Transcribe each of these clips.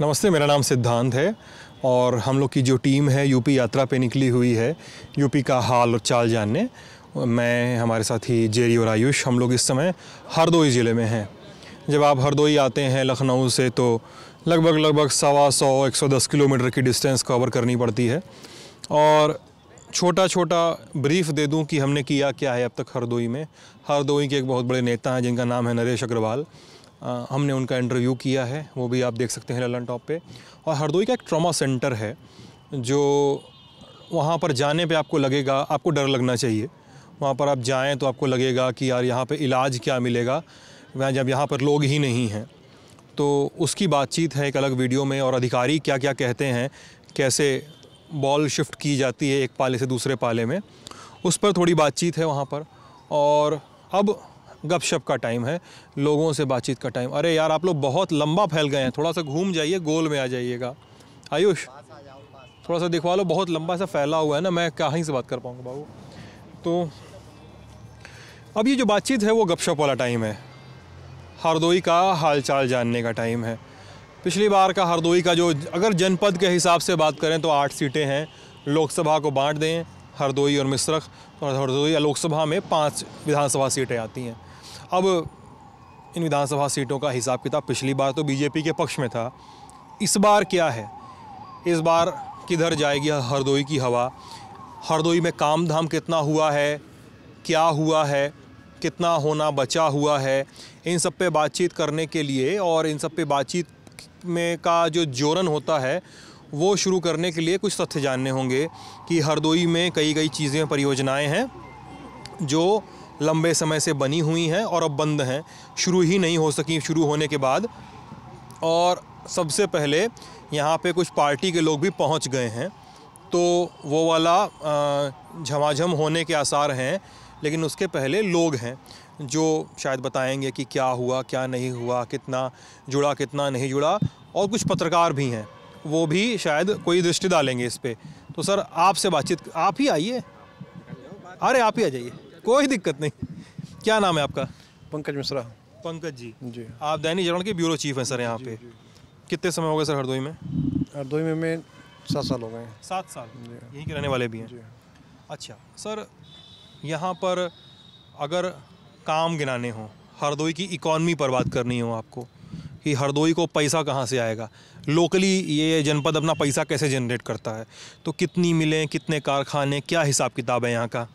नमस्ते, मेरा नाम सिद्धांत है और हम लोग की जो टीम है यूपी यात्रा पे निकली हुई है यूपी का हाल और चाल जानने। मैं, हमारे साथी जेरी और आयुष, हम लोग इस समय हरदोई ज़िले में हैं। जब आप हरदोई आते हैं लखनऊ से तो लगभग 125-110 किलोमीटर की डिस्टेंस कवर करनी पड़ती है। और छोटा ब्रीफ दे दूं कि हमने किया क्या है अब तक हरदोई में। हरदोई के एक बहुत बड़े नेता हैं जिनका नाम है नरेश अग्रवाल। हमने उनका इंटरव्यू किया है, वो भी आप देख सकते हैं ललन टॉप पे। और हरदोई का एक ट्रॉमा सेंटर है जो वहाँ पर जाने पे आपको लगेगा, आपको डर लगना चाहिए। वहाँ पर आप जाएं तो आपको लगेगा कि यार यहाँ पे इलाज क्या मिलेगा, वहाँ जब यहाँ पर लोग ही नहीं हैं। तो उसकी बातचीत है एक अलग वीडियो में, और अधिकारी क्या क्या कहते हैं, कैसे बॉल शिफ्ट की जाती है एक पाले से दूसरे पाले में, उस पर थोड़ी बातचीत है वहाँ पर। और अब गपशप का टाइम है, लोगों से बातचीत का टाइम। अरे यार, आप लोग बहुत लंबा फैल गए हैं, थोड़ा सा घूम जाइए, गोल में आ जाइएगा। आयुष, थोड़ा सा दिखवा लो, बहुत लंबा सा फैला हुआ है ना, मैं कहीं से बात कर पाऊँगा बाबू। तो अब ये जो बातचीत है वो गपशप वाला टाइम है, हरदोई का हालचाल जानने का टाइम है। पिछली बार का हरदोई का जो, अगर जनपद के हिसाब से बात करें तो 8 सीटें हैं। लोकसभा को बांट दें हरदोई और मिश्रख, और हरदोई लोकसभा में 5 विधानसभा सीटें आती हैं। अब इन विधानसभा सीटों का हिसाब किताब पिछली बार तो बीजेपी के पक्ष में था, इस बार क्या है, इस बार किधर जाएगी हरदोई की हवा, हरदोई में काम धाम कितना हुआ है, क्या हुआ है, कितना होना बचा हुआ है, इन सब पे बातचीत करने के लिए और इन सब पे बातचीत में का जो जोरन होता है वो शुरू करने के लिए कुछ तथ्य जानने होंगे कि हरदोई में कई चीज़ें, परियोजनाएं हैं जो लंबे समय से बनी हुई हैं और अब बंद हैं, शुरू ही नहीं हो सकी शुरू होने के बाद। और सबसे पहले यहाँ पे कुछ पार्टी के लोग भी पहुँच गए हैं, तो वो वाला झमाझम होने के आसार हैं। लेकिन उसके पहले लोग हैं जो शायद बताएंगे कि क्या हुआ, क्या नहीं हुआ, कितना जुड़ा, कितना नहीं जुड़ा। और कुछ पत्रकार भी हैं, वो भी शायद कोई दृष्टि डालेंगे इस पे। तो सर, आपसे बातचीत, आप ही आइए, अरे आप ही आ जाइए, कोई दिक्कत नहीं। क्या नाम है आपका? पंकज मिश्रा। पंकज जी, जी। आप दैनिक जागरण के ब्यूरो चीफ हैं सर यहाँ पे। कितने समय हो गए सर हरदोई में? हरदोई में मैं 7 साल हो गए हैं। 7 साल? यहीं के रहने वाले भी हैं? जी। अच्छा सर, यहाँ पर अगर काम गिनाने हो, हरदोई की इकॉनमी पर बात करनी हो आपको कि हरदोई को पैसा कहाँ से आएगा, लोकली ये जनपद अपना पैसा कैसे जनरेट करता है, तो कितनी मिलें, कितने कारखाने, क्या हिसाब किताब है यहाँ का?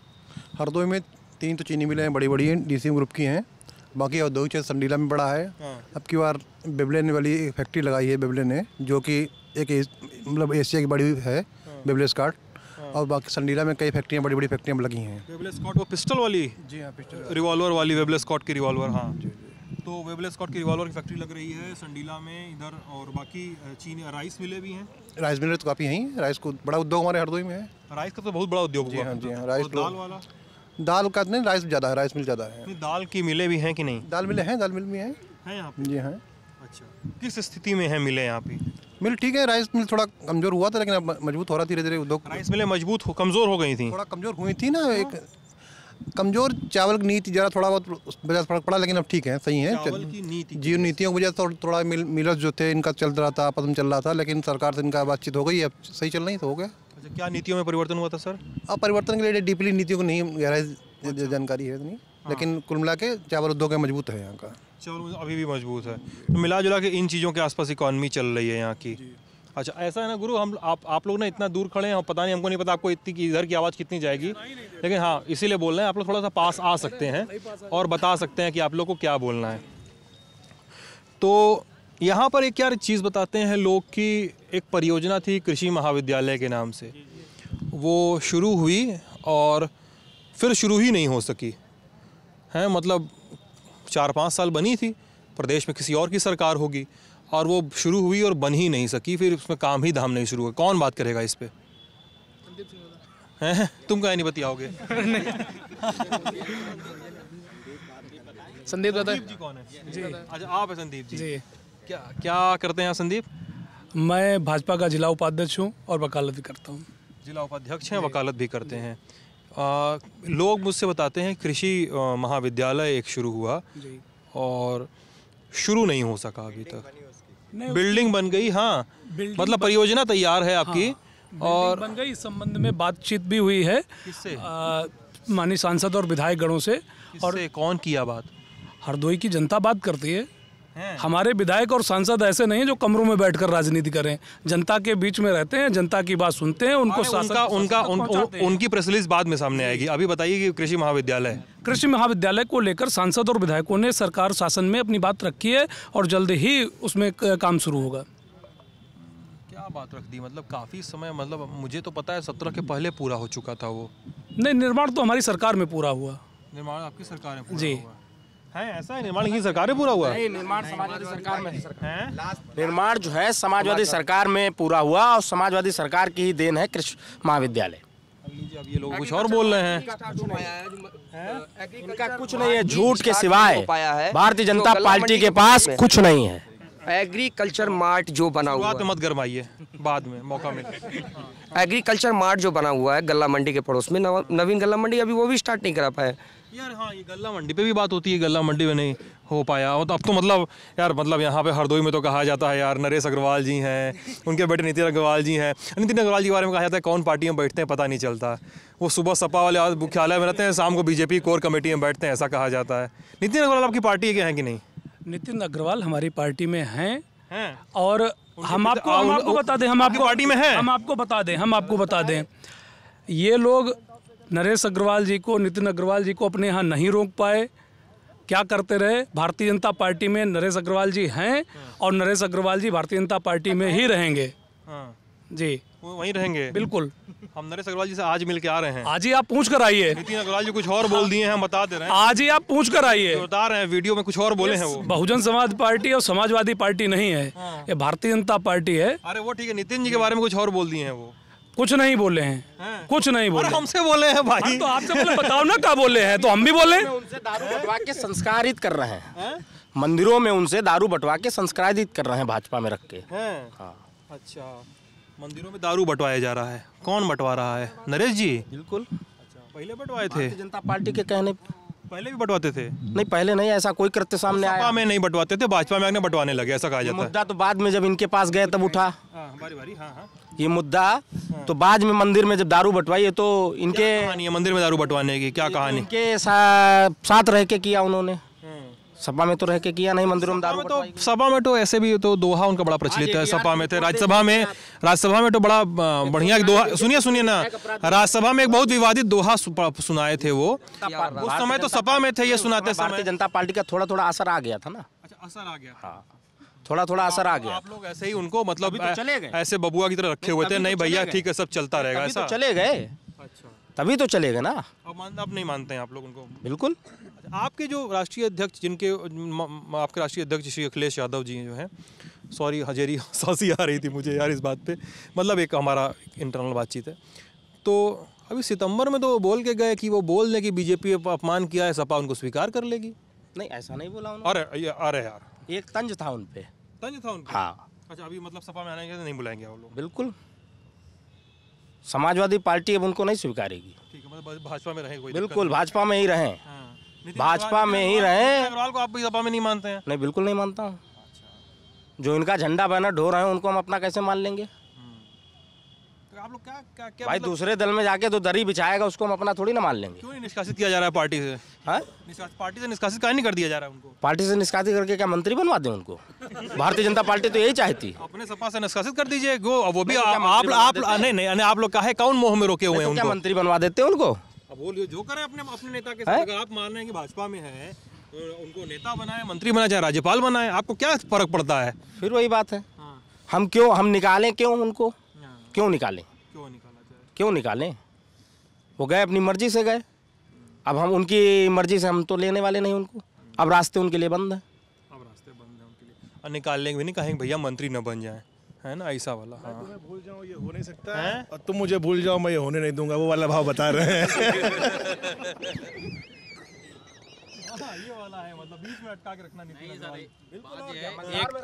हरदोई में 3 तो चीनी मिलें हैं, बड़ी बड़ी हैं, डीसीएम ग्रुप की हैं। बाकी औद्योगिक क्षेत्र संडीला में बड़ा है। अब की बार बेबले ने वाली एक फैक्ट्री लगाई है, बेबले ने, जो कि एक मतलब एशिया की बड़ी है, बेबले स्कॉट। और बाकी संडीला में कई फैक्ट्रियाँ, बड़ी बड़ी फैक्ट्रियाँ लगी हैं। वेबले स्कॉट, वो पिस्टल वाली? जी हाँ, पिस्टल रिवॉल्वर वाली, वेबले स्कॉट की रिवॉल्वर। हाँ जी। तो वेबले स्कॉट की रिवॉल्वर की फैक्ट्री लग रही है संडीला में इधर। और बाकी चीनी राइस मिले भी हैं? राइस मिलर तो काफ़ी हैं। राइस को बड़ा उद्योग हमारे हरदोई में है। राइस का तो बहुत बड़ा उद्योग हुआ। जी हाँ। राइस, दाल वाला? दाल का नहीं, राइस ज़्यादा है, राइस मिल ज़्यादा है। दाल की मिले भी हैं कि नहीं? दाल मिले हैं, दाल मिल भी हैं। है यहाँ पे? जी हाँ। अच्छा, किस स्थिति में है मिले यहाँ पे? मिल ठीक है, राइस मिल थोड़ा कमज़ोर हुआ था, लेकिन अब मजबूत हो रहा धीरे धीरे उद्योग। राइस मिले मजबूत हो, कमज़ोर हो गई थी? थोड़ा कमज़ोर हुई थी ना, एक कमज़ोर चावल की नीति जरा थोड़ा बहुत वजह से फर्क पड़ा, लेकिन अब ठीक है, सही है। चावल की नीति, जी, नीतियों की वजह से थोड़ा मिलर्स जो थे इनका चल रहा था, पदम चल रहा था, लेकिन सरकार से इनका बातचीत हो गई, अब सही चल रही तो हो गया। अच्छा, क्या नीतियों में परिवर्तन हुआ था सर? अब परिवर्तन के लिए डीपली नीतियों को नहीं गहराई जानकारी है नहीं, लेकिन कुल मिला के चावल उद्योग मजबूत है यहाँ का। चावल अभी भी मजबूत है, तो मिला जुला के इन चीज़ों के आसपास इकॉनमी चल रही है यहाँ की। अच्छा, ऐसा है ना गुरु, हम आप लोग ना इतना दूर खड़े हैं, पता नहीं, हमको नहीं पता आपको इतनी इधर की आवाज़ कितनी जाएगी, लेकिन हाँ, इसीलिए बोल रहे हैं, आप लोग थोड़ा सा पास आ सकते हैं और बता सकते हैं कि आप लोग को क्या बोलना है। तो यहाँ पर एक क्या चीज़ बताते हैं लोग कि एक परियोजना थी कृषि महाविद्यालय के नाम से, वो शुरू हुई और फिर शुरू ही नहीं हो सकी है। मतलब 4-5 साल बनी थी, प्रदेश में किसी और की सरकार होगी, और वो शुरू हुई और बन ही नहीं सकी, फिर उसमें काम ही धाम नहीं शुरू हुआ। कौन बात करेगा इस पे? हैं, तुम कहीं नहीं बतियाओगे? संदीप दादा जी कौन है? जी। अच्छा, आप है संदीप जी? जी, क्या करते हैं संदीप? मैं भाजपा का जिला उपाध्यक्ष हूँ और वकालत भी करता हूँ। जिला उपाध्यक्ष हैं, वकालत भी करते हैं। लोग मुझसे बताते हैं कृषि महाविद्यालय एक शुरू हुआ जी। और शुरू नहीं हो सका अभी तक। बिल्डिंग बन गई, हाँ, मतलब परियोजना तैयार है आपकी। और बन गई, इस संबंध में बातचीत भी हुई है किससे? माननीय सांसद और विधायक गणों से। और कौन किया बात? हरदोई की जनता बात करती है। हमारे विधायक और सांसद ऐसे नहीं है जो कमरों में बैठकर राजनीति करें, जनता के बीच में रहते हैं, जनता की बात सुनते हैं, उनको उनकी प्रेस रिलीज बाद में सामने आएगी। अभी बताइए कि कृषि महाविद्यालय को लेकर सांसद और विधायकों ने सरकार शासन में अपनी बात रखी है और जल्द ही उसमें काम शुरू होगा। क्या बात रख दी? मतलब काफी समय, मतलब मुझे तो पता है 17 के पहले पूरा हो चुका था वो। नहीं, निर्माण तो हमारी सरकार में पूरा हुआ। निर्माण आपकी सरकार में पूरा जी हुआ है? ऐसा है, निर्माण की सरकार में पूरा हुआ? नहीं, निर्माण समाजवादी सरकार में है। निर्माण जो है समाजवादी सरकार में पूरा हुआ और समाजवादी सरकार की ही देन है कृषि महाविद्यालय। अब ये लोग कुछ और बोल रहे हैं। इनका कुछ नहीं है, झूठ के सिवाय भारतीय जनता पार्टी के पास कुछ नहीं है। एग्रीकल्चर मार्ट जो बना हुआ है, मत गरमाइए, बाद में मौका मिले। एग्रीकल्चर मार्ट जो बना हुआ है गल्ला मंडी के पड़ोस में, नवीन गल्ला मंडी, अभी वो भी स्टार्ट नहीं करा पाए यार। हाँ, ये गल्ला मंडी पे भी बात होती है, गल्ला मंडी में नहीं हो पाया। और अब तो मतलब यार, मतलब यहाँ पे हरदोई में तो कहा जाता है यार, नरेश अग्रवाल जी हैं, उनके बेटे नितिन अग्रवाल जी हैं। नितिन अग्रवाल जी के बारे में कहा जाता है कौन पार्टी में बैठते हैं पता नहीं चलता। वो सुबह सपा वाले मुख्यालय में रहते हैं, शाम को बीजेपी कोर कमेटी में बैठते हैं, ऐसा कहा जाता है। नितिन अग्रवाल आपकी पार्टी के हैं कि नहीं? नितिन अग्रवाल हमारी पार्टी में हैं और हम आपको बता दें, हम आपको पार्टी में हैं, हम आपको बता दें, ये लोग नरेश अग्रवाल जी को, नितिन अग्रवाल जी को अपने यहाँ नहीं रोक पाए। क्या करते रहे? भारतीय जनता पार्टी में नरेश अग्रवाल जी हैं और नरेश अग्रवाल जी भारतीय जनता पार्टी में ही रहेंगे। जी, वो वहीं रहेंगे, बिल्कुल। हम नरेश अग्रवाल जी से आज मिल के आ रहे हैं। आज ही आप पूछ कर आइए। नितिन अग्रवाल जी कुछ और बोल दिए हैं, हम बता दे रहे हैं। आज ही आप पूछ कर आइए, बता रहे हैं, वीडियो में कुछ और बोले हैं वो। बहुजन समाज पार्टी और समाजवादी पार्टी नहीं है, ये भारतीय जनता पार्टी है। अरे वो ठीक है, नितिन जी के बारे में कुछ और बोल दिए हैं वो। कुछ नहीं बोले हैं, कुछ नहीं बोले। हमसे बोले हैं भाई। तो आपसे बोले, बताओ ना क्या बोले हैं, तो हम भी बोले। उनसे दारू बंटवा के संस्कारित कर रहे हैं, मंदिरों में उनसे दारू बंटवा के संस्कारित कर रहे हैं भाजपा में रख के। हाँ, अच्छा, मंदिरों में दारू बंटवाया जा रहा है। कौन बंटवा रहा है? नरेश जी? बिल्कुल। अच्छा, पहले बंटवाए थे? भारतीय जनता पार्टी के कहने पे। पहले भी बंटवाते थे? नहीं, पहले नहीं, ऐसा कोई कृत्य सामने आया। सपा में नहीं बंटवाते थे, भाजपा में आगे बंटवाने लगे, ऐसा कहा जाता है। मुद्दा तो बाद में जब इनके पास गए तब उठा। बारी। हाँ। ये मुद्दा तो बाद में मंदिर में जब दारू बंटवाई है तो इनके कहानी है मंदिर में दारू बंटवाने की, क्या कहानी? इनके साथ रह के किया उन्होंने। सपा में तो रह के किया नहीं, मंदिरों में दारू तो सपा में तो ऐसे भी तो दोहा उनका बड़ा प्रचलित है। सपा में थे, राज्यसभा में तो बड़ा बढ़िया दोहा। सुनिए ना, राज्यसभा में एक बहुत विवादित दोहा सुनाए थे वो। उस समय तो सपा में थे, ये सुनाते समय। भारतीय जनता पार्टी का थोड़ा थोड़ा असर आ गया था ना। अच्छा, असर आ गया। हाँ, थोड़ा थोड़ा असर आ गया। आप लोग ऐसे ही उनको मतलब तो चले गए, ऐसे बबुआ की तरह रखे हुए थे? नहीं भैया, ठीक है, सब चलता रहेगा, ऐसा चले गए। अच्छा, तभी तो चले गए ना। अब नहीं मानते हैं आप लोग उनको? बिल्कुल। आपके जो राष्ट्रीय अध्यक्ष, आपके राष्ट्रीय अध्यक्ष श्री अखिलेश यादव जी जो हैं, सॉरी हजेरी सांसी आ रही थी मुझे यार इस बात पे, मतलब एक हमारा इंटरनल बातचीत है। तो अभी सितंबर में तो बोल के गए कि वो बोल दें कि बीजेपी अपमान किया है, सपा उनको स्वीकार कर लेगी। नहीं, ऐसा नहीं बोला उन्होंने। अरे यार, एक तंज था उन पे। तंज था उनका? हाँ। अच्छा, अभी मतलब सपा में आने के नहीं बुलाएंगे वो लोग? बिल्कुल, समाजवादी पार्टी अब उनको नहीं स्वीकारेगी। ठीक है, मतलब भाजपा में रहें? बिल्कुल, भाजपा में ही रहें। भाजपा में ही रहें। अग्रवाल को आप भी सपा में नहीं मानते हैं? नहीं, बिल्कुल नहीं मानता हूँ। जो इनका झंडा बैनर ढो रहे हैं उनको हम अपना कैसे मान लेंगे? तो आप लोग क्या भाई, दूसरे दल में जाके तो दरी बिछाएगा, उसको हम अपना थोड़ी ना मान लेंगे। क्यों नहीं निष्कासित किया जा रहा है पार्टी से? हाँ, पार्टी से निष्कासित क्यों नहीं कर दिया जा रहा है उनको? पार्टी से निष्कासित करके क्या मंत्री बनवा दें उनको? भारतीय जनता पार्टी तो यही चाहती। अपने सपा से निष्कासित कर दीजिए, वो भी आप नहीं, आप लोग काहे कौन मोह में रोके हुए हैं उनको? मंत्री बनवा देते हैं उनको। अब वो जो करें अपने नेता के साथ। अगर आप मान रहे हैं कि भाजपा में है तो उनको नेता बनाए, मंत्री बनाए, चाहे राज्यपाल बनाए, आपको क्या फर्क पड़ता है? फिर वही बात है। हम निकालें क्यों उनको? क्यों निकालें? क्यों निकालें? वो गए, अपनी मर्जी से गए। अब हम उनकी मर्जी से हम तो लेने वाले नहीं उनको। अब रास्ते उनके लिए बंद है। अब रास्ते बंद है उनके लिए, और निकालने भी नहीं कहेंगे भैया मंत्री न बन जाए, है ना, ऐसा वाला। हाँ, तुम्हें भूल जाओ ये हो नहीं सकता है, और तुम मुझे भूल जाओ मैं ये होने नहीं दूंगा, वो वाला भाव बता रहे हैं। ये वाला है, मतलब बीच में अटका के रखना नहीं।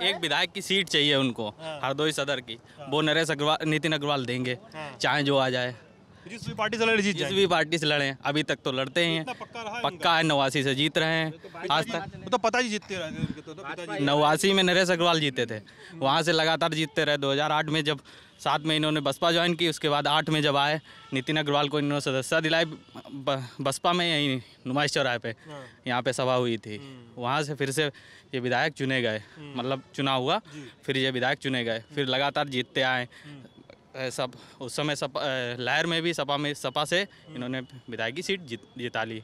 एक विधायक की सीट चाहिए उनको, हरदोई सदर की। वो नरेश अग्रवाल, नितिन अग्रवाल देंगे, चाहे जो आ जाए। जिस भी पार्टी से लड़े जीत जिस जाएंगे। भी पार्टी से लड़े अभी तक तो लड़ते ही हैं, पक्का रहा है पक्का है 89 से जीत रहे हैं आज तक। वो तो पता ही जीतते रहे उनके तो पिताजी 89 में नरेश अग्रवाल जीते थे, वहाँ से लगातार जीतते रहे। 2008 में जब 7 में इन्होंने बसपा ज्वाइन की, उसके बाद 8 में जब आए नितिन अग्रवाल को इन्होंने सदस्यता दिलाई बसपा में, यहीं नुमाइश चौराहे पे यहाँ पे सभा हुई थी। वहाँ से फिर से ये विधायक चुने गए, मतलब चुनाव हुआ, फिर ये विधायक चुने गए, फिर लगातार जीतते आए सब। उस समय लहर में भी सपा से इन्होंने विधायक की सीट जिता ली।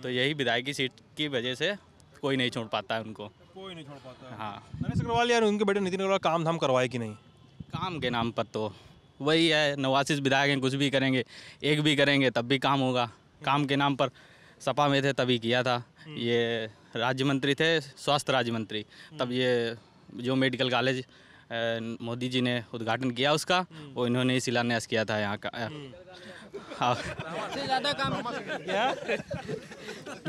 तो यही विधायक की सीट की वजह से कोई नहीं छोड़ पाता है उनको, कोई नहीं छोड़ पाता है। हाँ। नरेश अग्रवाल यार उनके बेटे नितिन अग्रवाल काम धाम करवाए कि नहीं? काम के नाम पर तो वही है, 89 विधायक हैं, कुछ भी करेंगे, एक भी करेंगे तब भी काम होगा। काम के नाम पर सपा में थे तभी किया था। ये राज्य मंत्री थे, स्वास्थ्य राज्य मंत्री, तब ये जो मेडिकल कॉलेज मोदी जी ने उद्घाटन किया उसका, वो इन्होंने ही शिलान्यास किया था यहाँ का। हाँ।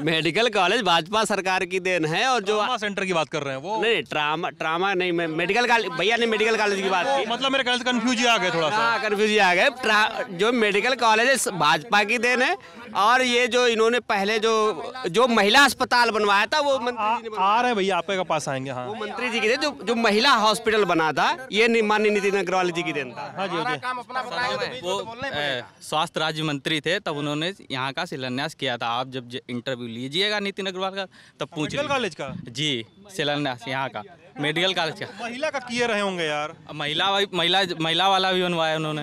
मेडिकल कॉलेज भाजपा सरकार की देन है। और जो ट्रामा सेंटर की बात कर रहे हैं वो नहीं, ट्रामा नहीं, मैं मेडिकल कॉलेज, भैया ने मेडिकल कॉलेज की बात की। मतलब मेरे ख्याल से कंफ्यूज ही आ गए थोड़ा सा। हाँ, कंफ्यूज आ गए। जो मेडिकल कॉलेज भाजपा की देन है, और ये जो इन्होंने पहले जो महिला अस्पताल बनवाया था वो मंत्री जी ने आ रहे हैं भैया, आपके पास आएंगे। हाँ, वो मंत्री जी की थे, जो महिला हॉस्पिटल बना था, ये माननीय नितिन अग्रवाल जी की देन था। हाँ जी, वो स्वास्थ्य राज्य मंत्री थे, तब उन्होंने यहाँ का शिलान्यास किया था। आप जब इंटरव्यू लीजिएगा नितिन अग्रवाल का तब पूछ मेडिकल कॉलेज का जी, शिलान्यास यहाँ का मेडिकल कॉलेज का। महिला का किए रहे होंगे यार। महिला वाला भी बनवाया उन्होंने।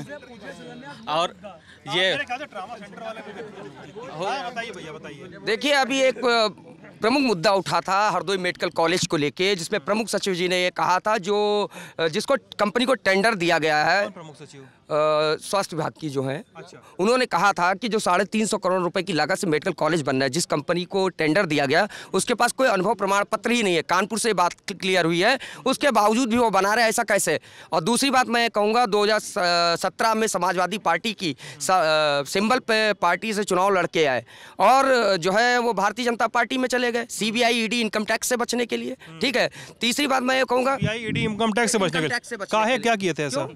और ये ट्रामा सेंटर वाले बताइए भैया, बताइए। देखिए, अभी एक प्रमुख मुद्दा उठा था हरदोई मेडिकल कॉलेज को लेके, जिसमें प्रमुख सचिव जी ने ये कहा था जिसको कंपनी को टेंडर दिया गया है, प्रमुख सचिव स्वास्थ्य विभाग की जो है, उन्होंने कहा था कि जो 350 करोड़ रुपए की लागत से मेडिकल कॉलेज बनना है, जिस कंपनी को टेंडर दिया गया उसके पास कोई अनुभव प्रमाण पत्र ही नहीं है। कानपुर से बात क्लियर हुई है, उसके बावजूद भी वो बना रहे, ऐसा कैसे? और दूसरी बात मैं कहूँगा, 2017 में समाजवादी पार्टी की सिंबल पे पार्टी से चुनाव लड़के आए और जो है वो भारतीय जनता पार्टी में चले गए, CBI ED इनकम टैक्स से बचने के लिए। ठीक है। तीसरी बात मैं ये कहूँगा, ED इनकम टैक्स से बचने के लिए काहे क्या किए थे ऐसा?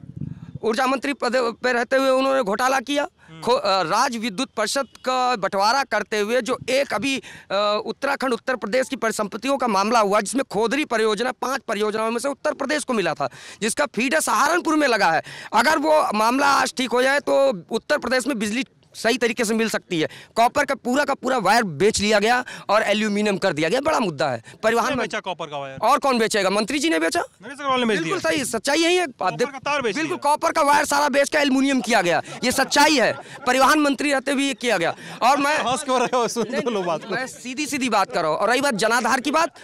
ऊर्जा मंत्री पद पे रहते हुए उन्होंने घोटाला किया। राज्य विद्युत परिषद का बंटवारा करते हुए जो एक अभी उत्तराखंड उत्तर प्रदेश की परिसंपत्तियों का मामला हुआ, जिसमें खोदरी परियोजना 5 परियोजनाओं में से उत्तर प्रदेश को मिला था, जिसका फीडर सहारनपुर में लगा है। अगर वो मामला आज ठीक हो जाए तो उत्तर प्रदेश में बिजली सही तरीके से मिल सकती है। कॉपर का पूरा वायर बेच लिया गया और एल्यूमिनियम कर दिया गया। बड़ा मुद्दा है। परिवहन बेचा कॉपर का वायर? और कौन बेचेगा? मंत्री जी ने बेचा। नरेश अग्रवाल ने बेच दिया। बिल्कुल सही, सच्चाई यही है। बिल्कुल कॉपर का वायर सारा बेच के एल्यूमिनियम किया गया, ये सच्चाई है। परिवहन मंत्री रहते हुए किया गया। और मैं सीधी बात करो। और रही बात जनाधार की बात,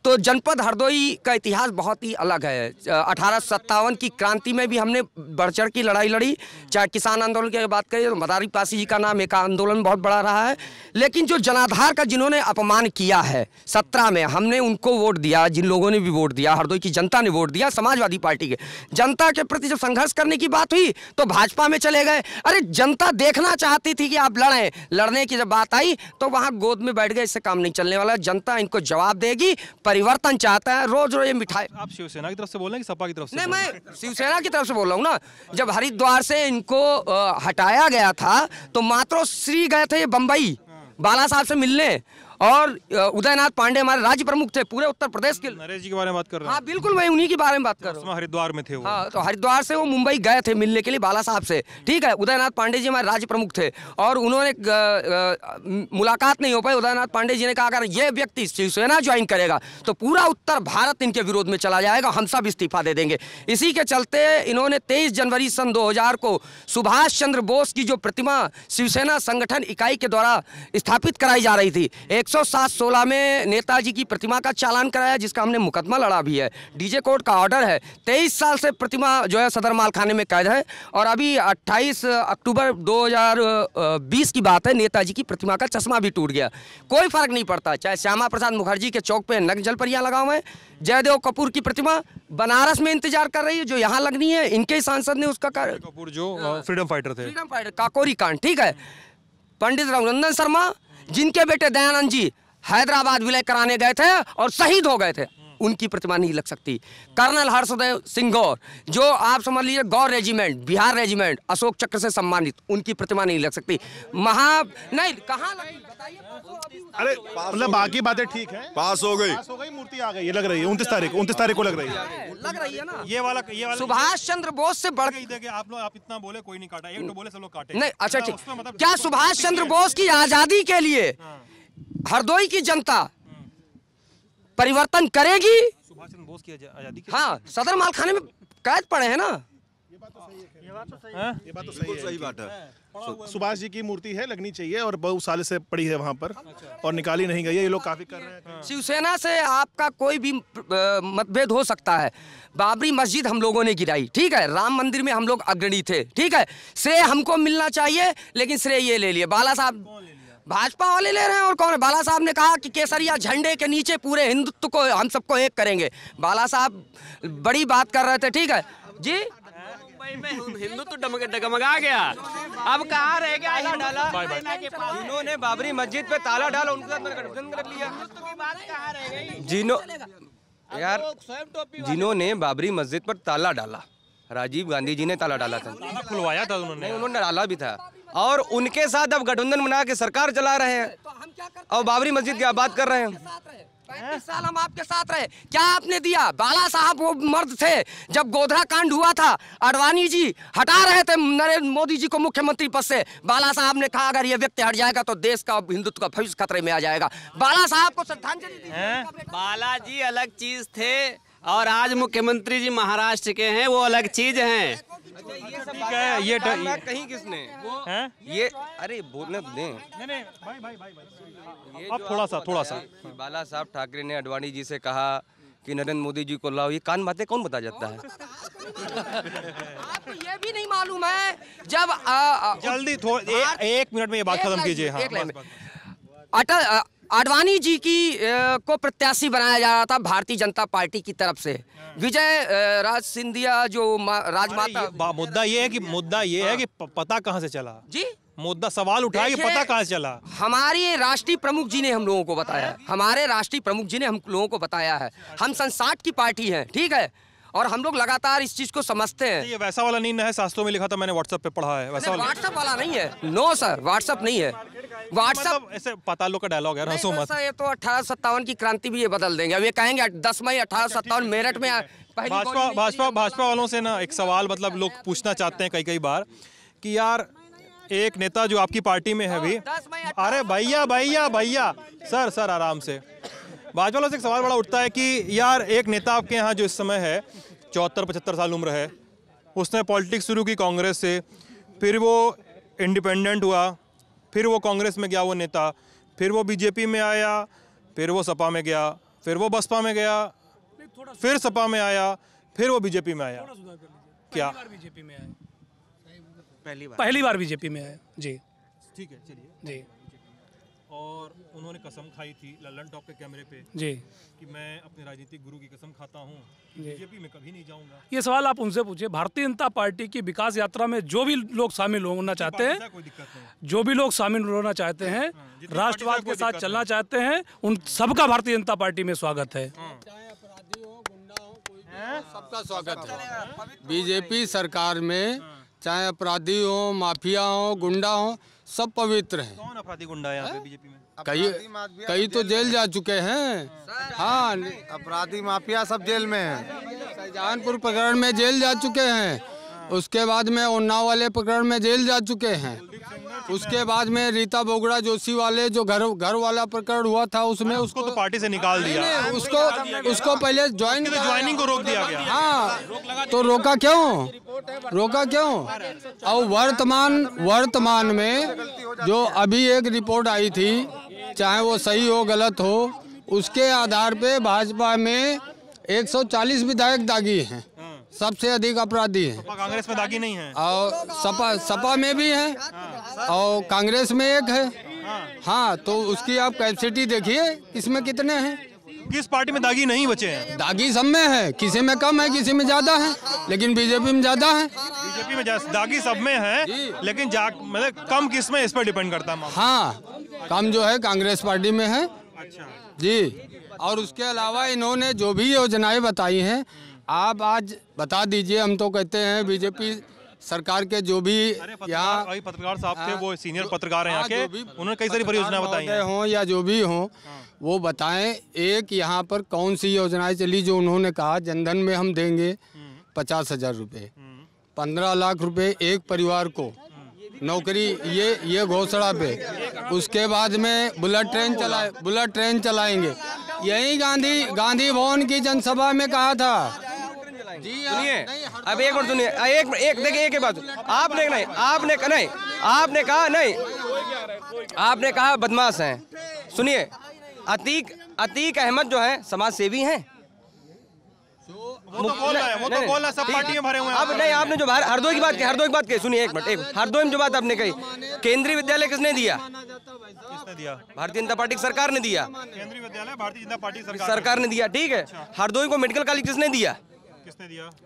तो जनपद हरदोई का इतिहास बहुत ही अलग है। 1857 की क्रांति में भी हमने बढ़ चढ़ की लड़ाई लड़ी। चाहे किसान आंदोलन की बात करिए तो मदारी पासी जी का नाम, एक आंदोलन बहुत बड़ा रहा है। लेकिन जो जनाधार का जिन्होंने अपमान किया है 17 में, हमने उनको वोट दिया, जिन लोगों ने भी वोट दिया, हरदोई की जनता ने वोट दिया, समाजवादी पार्टी के। जनता के प्रति जब संघर्ष करने की बात हुई तो भाजपा में चले गए। अरे जनता देखना चाहती थी कि आप लड़ें, लड़ने की जब बात आई तो वहाँ गोद में बैठ गए। इससे काम नहीं चलने वाला। जनता इनको जवाब देगी। परिवर्तन चाहता है। रोज ये मिठाई। आप शिवसेना की तरफ से बोल रहे हैं कि सपा की तरफ से? नहीं, मैं शिवसेना की तरफ से बोल रहा हूँ ना। जब हरिद्वार से इनको हटाया गया था तो मातोश्री गए थे बम्बई बाला साहब से मिलने, और उदयनाथ पांडे हमारे राज्य प्रमुख थे पूरे उत्तर प्रदेश के। नरेश जी के बारे में बात कर रहे हैं? हाँ बिल्कुल, मैं उन्हीं के बारे में बात कर रहा हूँ। हरिद्वार में थे वो। हाँ, तो हरिद्वार से वो मुंबई गए थे मिलने के लिए बाला साहब से। ठीक है। उदयनाथ पांडे जी हमारे राज्य प्रमुख थे और उन्होंने मुलाकात नहीं हो पाई। उदयनाथ पांडे जी ने कहा अगर ये व्यक्ति शिवसेना ज्वाइन करेगा तो पूरा उत्तर भारत इनके विरोध में चला जाएगा, हम सब इस्तीफा दे देंगे। इसी के चलते इन्होंने 23 जनवरी सन 2000 को सुभाष चंद्र बोस की जो प्रतिमा शिवसेना संगठन इकाई के द्वारा स्थापित कराई जा रही थी, 107-16 में नेताजी की प्रतिमा का चालान कराया, जिसका हमने मुकदमा लड़ा भी है। डीजे कोर्ट का ऑर्डर है। 23 साल से प्रतिमा जो है सदर मालखाने में कैद है। और अभी 28 अक्टूबर 2020 की बात है, नेताजी की प्रतिमा का चश्मा भी टूट गया। कोई फर्क नहीं पड़ता। चाहे श्यामा प्रसाद मुखर्जी के चौक पे नग्न जलपरियां लगा हुए हैं, जयदेव कपूर की प्रतिमा बनारस में इंतजार कर रही है जो यहाँ लगनी है। इनके सांसद ने उसका कपूर जो फ्रीडम फाइटर थे, फ्रीडम फाइटर, काकोरी कांड। ठीक है। पंडित रघुनंदन शर्मा जिनके बेटे दयानंद जी हैदराबाद विलय कराने गए थे और शहीद हो गए थे। उनकी प्रतिमा नहीं लग सकती। कर्नल हर्षदेव सिंह गौर, जो आप समझ लीजिए गौर रेजिमेंट, बिहार रेजिमेंट, अशोक चक्र से सम्मानित, उनकी प्रतिमा नहीं लग सकती। नहीं कहाँ बताइए। अरे मतलब बाकी बातें ठीक है, पास हो गई मूर्ति आ गई, ये लग रही है 29 तारीख को लग रही है ना। ये वाला सुभाष चंद्र बोस से बढ़ आप इतना बोले, कोई नहीं काटा, एक तो बोले सब लोग काटे। नहीं, अच्छा ठीक, क्या सुभाष चंद्र बोस की आजादी के लिए हरदोई की जनता परिवर्तन करेगी? सुभाष चंद्र बोस की आजादी, हाँ, सदर मालखाने में कैद पड़े हैं ना। ये बात तो सही बात है। सुभाष जी की मूर्ति है, लगनी चाहिए, और बहुत साल से पड़ी है वहाँ पर और निकाली नहीं गई है। ये लोग काफी कर रहे हैं। शिवसेना से आपका कोई भी मतभेद हो सकता है। बाबरी मस्जिद हम लोगों ने गिराई, ठीक है, राम मंदिर में हम लोग अग्रणी थे, ठीक है, श्रेय हमको मिलना चाहिए, लेकिन श्रेय ये ले लिए बाला साहब, भाजपा वाले ले रहे हैं। और कौन है? बाला साहब ने कहा कि केसरिया झंडे के नीचे पूरे हिंदुत्व को हम सबको एक करेंगे। बाला साहब बड़ी बात कर रहे थे, ठीक है जी। हिंदुत्व डगमगा गया, अब कहाँ रह गया? जिन्होंने बाबरी मस्जिद पे ताला डाला उनके साथ मैंने गठबंधन कर लिया। जिन्होंने बाबरी मस्जिद पर ताला डाला, राजीव गांधी जी ने ताला डाला था, खुलवाया था उन्होंने डाला भी था, और उनके साथ अब गठबंधन बना के सरकार चला रहे हैं और बाबरी मस्जिद की बात कर रहे हैं। 35 साल हम आपके साथ रहे, क्या आपने दिया? बाला साहब वो मर्द थे, जब गोधरा कांड हुआ था, आडवाणी जी हटा रहे थे नरेंद्र मोदी जी को मुख्यमंत्री पद से, बाला साहब ने कहा अगर ये व्यक्ति हट जाएगा तो देश का हिंदुत्व का भविष्य खतरे में आ जाएगा। बाला साहब को श्रद्धांजलि दी। बालाजी अलग चीज थे और आज मुख्यमंत्री जी महाराष्ट्र के हैं, वो अलग चीज हैं। ये कहीं किसने ये, अरे बोलने तो दें। अब थोड़ा सा बाला साहब ठाकरे ने आडवाणी जी से कहा कि नरेंद्र मोदी जी को लाओ, ये कान बातें कौन बता जाता है? आपको ये भी नहीं मालूम है जब जल्दी एक मिनट में ये बात खत्म कीजिए। अटल आडवाणी जी की को प्रत्याशी बनाया जा रहा था भारतीय जनता पार्टी की तरफ से। विजय राज सिंधिया जो राजमाता, मुद्दा ये है कि पता कहाँ से चला जी? मुद्दा सवाल उठाया कि पता कहाँ से चला? हमारे राष्ट्रीय प्रमुख जी ने हम लोगों को बताया, हमारे राष्ट्रीय प्रमुख जी ने हम लोगों को बताया है। हम संसाट की पार्टी है, ठीक है, और हम लोग लगातार इस चीज को समझते हैं। ये वैसा वाला नहीं है, शास्त्रों में लिखा था, मैंने व्हाट्सएप पे पढ़ा है, वैसा व्हाट्सएप वाला नहीं है। नो सर, व्हाट्सएप नहीं है। व्हाट्सएप ऐसे पतालों का डायलॉग है, हंसो मत। ये तो 1857 की क्रांति भी ये बदल देंगे। अब ये कहेंगे 10 मई 1857 मेरठ में भाजपा वालों से ना एक सवाल मतलब लोग पूछना चाहते हैं कई बार कि यार एक नेता जो आपकी पार्टी में है भी, अरे भैया सर आराम से, भाजपा वालों से एक सवाल बड़ा उठता है कि यार एक नेता आपके यहाँ जो इस समय है 74-75 साल उम्र है, उसने पॉलिटिक्स शुरू की कांग्रेस से, फिर वो इंडिपेंडेंट हुआ, फिर वो कांग्रेस में गया वो नेता, फिर वो बीजेपी में आया, फिर वो सपा में गया, फिर वो बसपा में गया, फिर सपा में आया, फिर वो बीजेपी में आया। क्या बीजेपी में आए? पहली बार बीजेपी में आए जी। ठीक है, चलिए जी। और उन्होंने कसम खाई थी लल्लन टॉप के कैमरे पे जी कि मैं अपने राजनीतिक गुरु की कसम खाता हूँ कि बीजेपी में कभी नहीं जाऊंगा। ये सवाल आप उनसे पूछिए। भारतीय जनता पार्टी की विकास यात्रा में जो भी लोग शामिल होना चाहते हैं, जो भी लोग शामिल होना चाहते हैं, राष्ट्रवाद के साथ चलना चाहते हैं, उन सबका भारतीय जनता पार्टी में स्वागत है। सबका स्वागत है। बीजेपी सरकार में चाहे अपराधी हो, माफिया हो, गुंडा हो, सब पवित्र हैं। कौन अपराधी गुंडा है यहाँ पे बीजेपी में? कई तो जेल जा चुके हैं। हाँ, अपराधी माफिया सब जेल में हैं। शाहजहानपुर प्रकरण में जेल जा चुके हैं, उसके बाद में उन्नाव वाले प्रकरण में जेल जा चुके हैं, उसके बाद में रीता बोगड़ा जोशी वाले जो घर वाला प्रकरण हुआ था उसमें उसको तो पार्टी से निकाल दिया। उसको पहले ज्वाइनिंग को रोक दिया गया। हाँ, तो रोका क्यों? और वर्तमान में जो अभी एक रिपोर्ट आई थी, चाहे वो सही हो गलत हो, उसके आधार पे भाजपा में 140 विधायक दागी हैं, सबसे अधिक अपराधी हैं। कांग्रेस में दागी नहीं है, और सपा में भी है, और कांग्रेस में एक है। हाँ, तो उसकी आप कैपेसिटी देखिए, इसमें कितने हैं। किस पार्टी में दागी नहीं बचे हैं? दागी सब में है, किसी में कम है, किसी में ज्यादा है, लेकिन बीजेपी में ज्यादा है। बीजेपी में दागी सब में है, लेकिन मतलब कम किस में, इस पर डिपेंड करता है। हाँ, कम जो है कांग्रेस पार्टी में है। अच्छा जी। और उसके अलावा इन्होंने जो भी योजनाएं बताई हैं आप आज बता दीजिए। हम तो कहते हैं बीजेपी सरकार के जो भी यहाँ पत्रकार साहब थे, वो सीनियर पत्रकार हैं यहाँ के, उन्होंने कई सारी परियोजनाएं बताई हैं हों या जो भी हों, वो बताएं एक यहाँ पर कौन सी योजनाएं चली जो उन्होंने कहा जनधन में हम देंगे 50,000 रुपये, 15 लाख रुपए एक परिवार को नौकरी, ये घोषणा पे। उसके बाद में बुलेट ट्रेन चलाएंगे। यही गांधी भवन की जनसभा में कहा था। सुनिए अब एक मिनट सुनिए, एक देखिए एक बात, आपने कहा बदमाश हैं। सुनिए अतीक अहमद जो है समाज सेवी हैं। वो तो बोल रहा है, सब पार्टी में भरे हुए हैं। अब नहीं, आपने जो हरदोई की बात की, सुनिए एक मिनट, हरदोई में जो बात आपने कही, केंद्रीय विद्यालय किसने दिया? भारतीय जनता पार्टी की सरकार ने दिया। केंद्रीय विद्यालय भारतीय जनता पार्टी सरकार ने दिया, ठीक है। हरदोई को मेडिकल कॉलेज किसने दिया?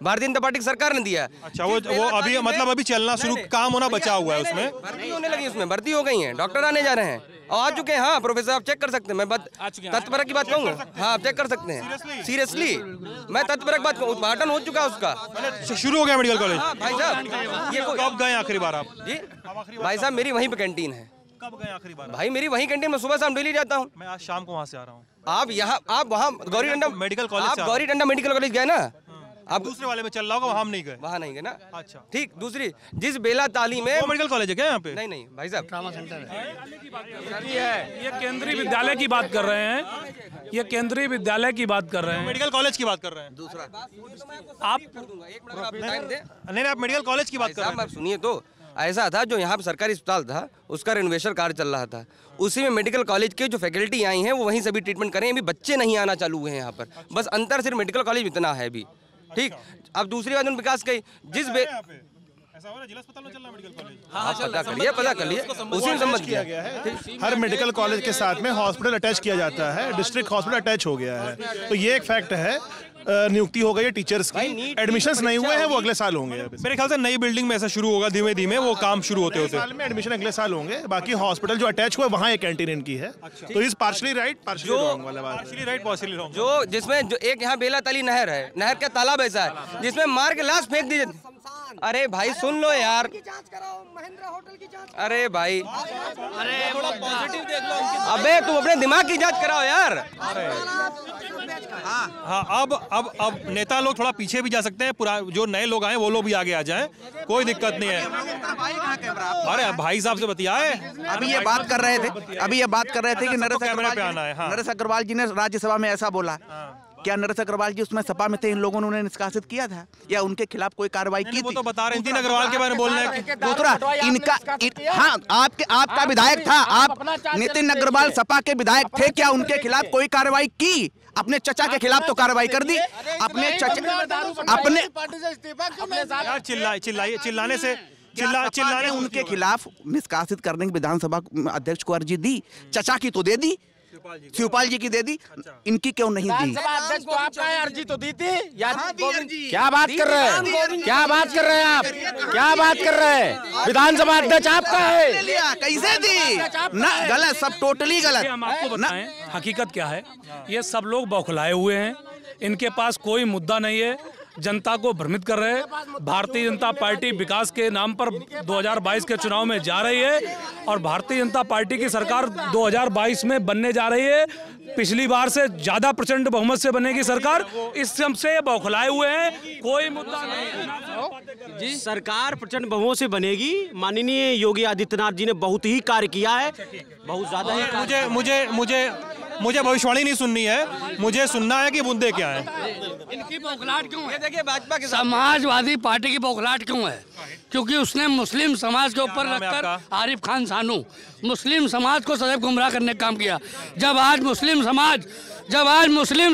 भारतीय जनता पार्टी की सरकार ने दिया। अच्छा, वो अभी मतलब अभी चलना शुरू, काम होना बचा हुआ है उसमें, भर्ती होने लगी, उसमें भर्ती हो गई है, डॉक्टर आने जा रहे हैं और आ चुके हैं। हाँ प्रोफेसर, आप चेक कर सकते हैं, मैं तत्परक की बात कहूँगा। हाँ आप चेक कर सकते हैं, सीरियसली मैं तत्परक बात कहूँ, उद्घाटन हो चुका है उसका, शुरू हो गया मेडिकल कॉलेज। भाई साहब ये कब गए आखिरी बार आप? जी भाई साहब, मेरी वहीं पे कैंटीन है। कब गए आखिरी बार? भाई मेरी वहीं कैंटीन में सुबह शाम डेली जाता हूँ। मैं आज शाम को वहाँ से आ रहा हूँ। आप वहाँ गौरी डंडा मेडिकल कॉलेज, आप गौरी डंडा मेडिकल कॉलेज गए ना? आप दूसरे वाले में चल रहा होगा, वहाँ हम नहीं गए। वहाँ नहीं गए ना? अच्छा ठीक। दूसरी जिस बेला ताली में वो मेडिकल कॉलेज है क्या यहाँ पे? नहीं भाई साहब, ट्रामा सेंटर है। ये केंद्रीय विद्यालय की बात कर रहे हैं, ये केंद्रीय विद्यालय की बात कर रहे हैं, मेडिकल कॉलेज की बात कर रहे हैं। दूसरा आप नहीं, आप मेडिकल कॉलेज की बात कर रहे हैं। सुनिए तो ऐसा था, जो यहाँ पे सरकारी अस्पताल था उसका रेनोवेशन कार्य चल रहा था, उसी में मेडिकल कॉलेज के जो फैकल्टी आई हैं वो वहीं सभी ट्रीटमेंट करें। अभी बच्चे नहीं आना चालू हुए हैं यहाँ पर, बस अंतर सिर्फ मेडिकल कॉलेज इतना है अभी। ठीक। अब दूसरी बात विकास की, जिस ऐसा हो रहा है जिला अस्पताल में चल रहा है मेडिकल कॉलेज। पता कर लिए उसी में संबंध किया गया है। हर मेडिकल कॉलेज के साथ में हॉस्पिटल अटैच किया जाता है, डिस्ट्रिक्ट हॉस्पिटल अटैच हो गया है, तो ये एक फैक्ट है। नियुक्ति हो गई है टीचर्स की, एडमिशंस नहीं हुए हैं, वो अगले साल होंगे। मेरे ख्याल से नई बिल्डिंग में ऐसा शुरू होगा, धीमे धीमे वो काम शुरू होते होते। साल में एडमिशन अगले साल होंगे। बाकी हॉस्पिटल जो अटैच हुआ है वहाँ एक कैंटीन इनकी है। तो is partially right, partially wrong वाला बात। Partially right, partially wrong. जो जिसमें जो एक यहाँ बेला ताली नहर है, नहर का तालाब ऐसा है जिसमें मार के लाश फेंक दीजिए। अरे भाई सुन लो यार, अरे भाई, अबे तुम अपने दिमाग की जांच कराओ यार। हाँ अब नेता लोग थोड़ा पीछे भी जा सकते हैं, पूरा जो नए लोग आए वो लोग भी आगे आ जाएं, कोई दिक्कत नहीं है। अरे भाई साहब से बतियाए। अभी ये बात कर रहे थे कि नरेश अग्रवाल जी ने राज्यसभा में ऐसा बोला। क्या नरेश अग्रवाल जी उसमें सपा में थे, इन लोगों ने उन्हें निष्कासित किया था या उनके खिलाफ कोई कार्रवाई की थी? वो तो बता रहे हैं, नितिन अग्रवाल के बारे में बोल रहे हैं। दूसरा इनका हाँ, आपका विधायक था, आप नितिन अग्रवाल सपा के विधायक थे, क्या उनके खिलाफ कोई कार्रवाई की? अपने चचा के खिलाफ तो कार्रवाई कर दी, अपने चिल्लाने उनके खिलाफ निष्कासित करने की विधानसभा अध्यक्ष को अर्जी दी, चचा की तो दे दी, शिवपाल जी की दे दी, इनकी क्यों नहीं दी? अध्यक्ष तो आपका अर्जी तो दी थी या क्या बात कर रहे हैं? क्या बात कर रहे हैं आप? क्या बात कर रहे हैं? विधानसभा अध्यक्ष आपका है, कैसे दी? ना गलत, सब टोटली गलत। हम आपको बताएं हकीकत क्या है। ये सब लोग बौखलाए हुए हैं, इनके पास कोई मुद्दा नहीं है, जनता को भ्रमित कर रहे हैं। भारतीय जनता पार्टी विकास के नाम पर 2022 के चुनाव में जा रही है और भारतीय जनता पार्टी की सरकार 2022 में बनने जा रही है। पिछली बार से ज्यादा प्रचंड बहुमत से बनेगी सरकार। इस से बौखलाए हुए हैं, कोई मुद्दा नहीं जी। सरकार प्रचंड बहुमत से बनेगी। माननीय योगी आदित्यनाथ जी ने बहुत ही कार्य किया है, बहुत ज्यादा ही। मुझे भविष्यवाणी नहीं सुननी है, मुझे सुनना है कि मुद्दे क्या हैं। इनकी बौखलाहट क्यों है? देखिए भाजपा के समाजवादी पार्टी की बौखलाहट क्यों है? क्योंकि उसने मुस्लिम समाज के ऊपर रखकर आरिफ खान सानू मुस्लिम समाज को सदैव गुमराह करने का काम किया। जब आज मुस्लिम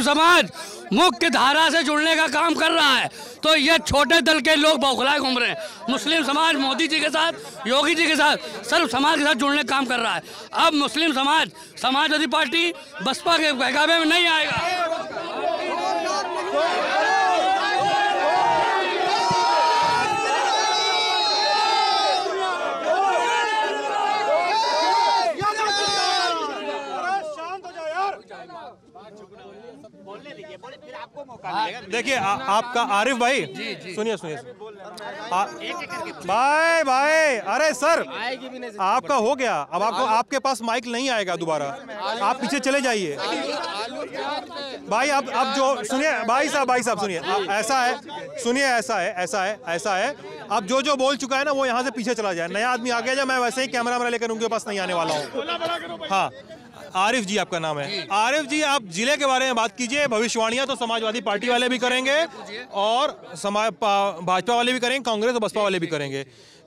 समाज मुख्य धारा से जुड़ने का काम कर रहा है तो ये छोटे दल के लोग बौखलाए घूम रहे हैं। मुस्लिम समाज मोदी जी के साथ, योगी जी के साथ, सर्व समाज के साथ जुड़ने का काम कर रहा है। अब मुस्लिम समाज समाजवादी पार्टी बसपा के बहकावे में नहीं आएगा। देखिए आपका आरिफ भाई, सुनिए भाई, अरे सर आपका हो गया, अब आपके पास माइक नहीं आएगा दोबारा, आप पीछे चले जाइए भाई। अब जो सुनिए भाई साहब सुनिए, ऐसा है, सुनिए ऐसा है, अब जो बोल चुका है ना वो यहाँ से पीछे चला जाए, नया आदमी आ गया जाए, मैं वैसे ही कैमरा लेकर उनके पास नहीं आने वाला हूँ। हाँ, आरिफ जी आपका नाम है। आरिफ जी, आप जिले के बारे में बात कीजिए। भविष्यवाणियां तो समाजवादी पार्टी वाले भी करेंगे और भाजपा वाले भी करेंगे, कांग्रेस और बसपा वाले भी करेंगे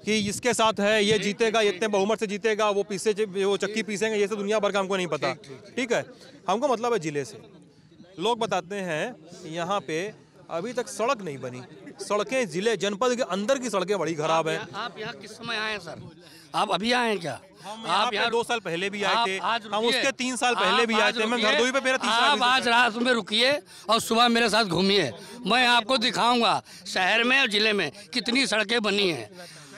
कि इसके साथ है, ये जीतेगा, इतने बहुमत से जीतेगा, वो चक्की पीसेंगे, ये सब दुनिया भर का हमको नहीं पता। ठीक है, हमको मतलब है जिले से। लोग बताते हैं यहाँ पे अभी तक सड़क नहीं बनी, सड़कें जिले जनपद के अंदर की सड़कें बड़ी खराब है। आप यहाँ किस समय आए हैं सर? आप अभी आए हैं क्या? आप यहाँ 2 साल पहले भी आए थे, हम उसके 3 साल पहले भी आए थे। मैं घरदोई पे मेरा 3 साल। आप आज रात में रुकिए और सुबह मेरे साथ घूमिए, मैं आपको दिखाऊंगा शहर में और जिले में कितनी सड़कें बनी हैं।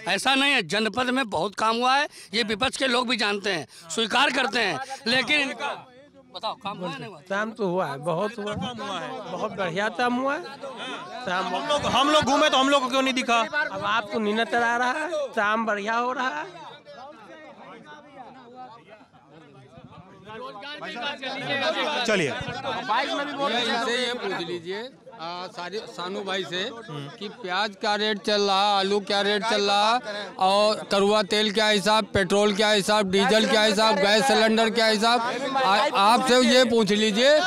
ऐसा नहीं है, जनपद में बहुत काम हुआ है, ये विपक्ष के लोग भी जानते हैं, स्वीकार करते हैं, लेकिन बताओ काम हुआ नहीं हुआ? काम तो हुआ है, बहुत हुआ है, बहुत बढ़िया काम हुआ है। हम लोग घूमे तो हम लोग को क्यों नहीं दिखा? अब आपको नहीं नजर आ रहा है, काम बढ़िया हो रहा है। चलिए इनसे ये पूछ लीजिए सानू भाई से कि प्याज क्या रेट चल रहा, आलू क्या रेट चल रहा, और करुआ तेल क्या हिसाब, पेट्रोल क्या हिसाब, डीजल क्या हिसाब, गैस सिलेंडर क्या हिसाब, आपसे ये पूछ लीजिए।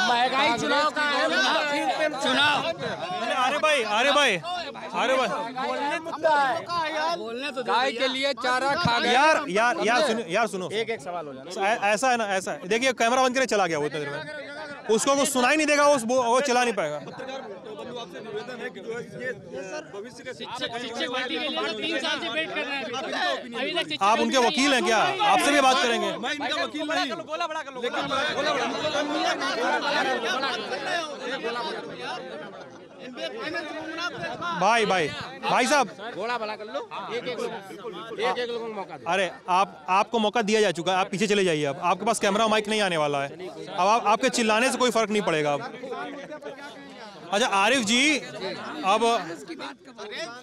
गाय के लिए चारा खा गए। यार सुनो, एक सवाल हो जाए। ऐसा है ना, ऐसा है, देखिए कैमरा बंद करे चला गया वो इतने देर में, उसको कुछ सुनाई नहीं देगा, वो चला नहीं पाएगा। आप उनके वकील हैं क्या? आपसे भी बात करेंगे। भाई साहब, घोड़ा भला कर लो, एक लोगों को मौका दो। अरे आपको मौका दिया जा चुका है, आप पीछे चले जाइए। अब आपके पास कैमरा माइक नहीं आने वाला है, अब आपके चिल्लाने से कोई फर्क नहीं पड़ेगा अब। अच्छा आरिफ जी, अब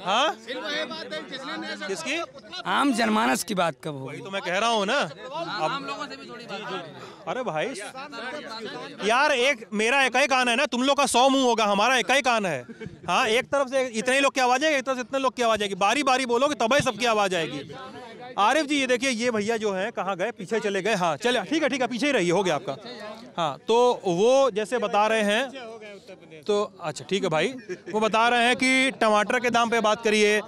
हाँ किसकी? आम जनमानस की बात कब होगी? तो मैं कह रहा हूँ ना, अरे भाई यार, एक मेरा एक ही कान है ना, तुम लोग का 100 मुंह होगा, हमारा एक ही कान है। हाँ, एक तरफ से इतने लोग की आवाज आएगी, एक तरफ से इतने लोग की आवाज आएगी, बारी बारी बोलोगे तब ही सबकी आवाज आएगी। आरिफ जी, ये देखिए, ये भैया जो है कहाँ गए? पीछे चले गए। हाँ चले, ठीक है, पीछे ही रहिए, हो गया आपका। हाँ, तो वो जैसे बता रहे हैं, तो अच्छा ठीक है भाई, वो बता रहे हैं कि टमाटर के दाम पे बात करिए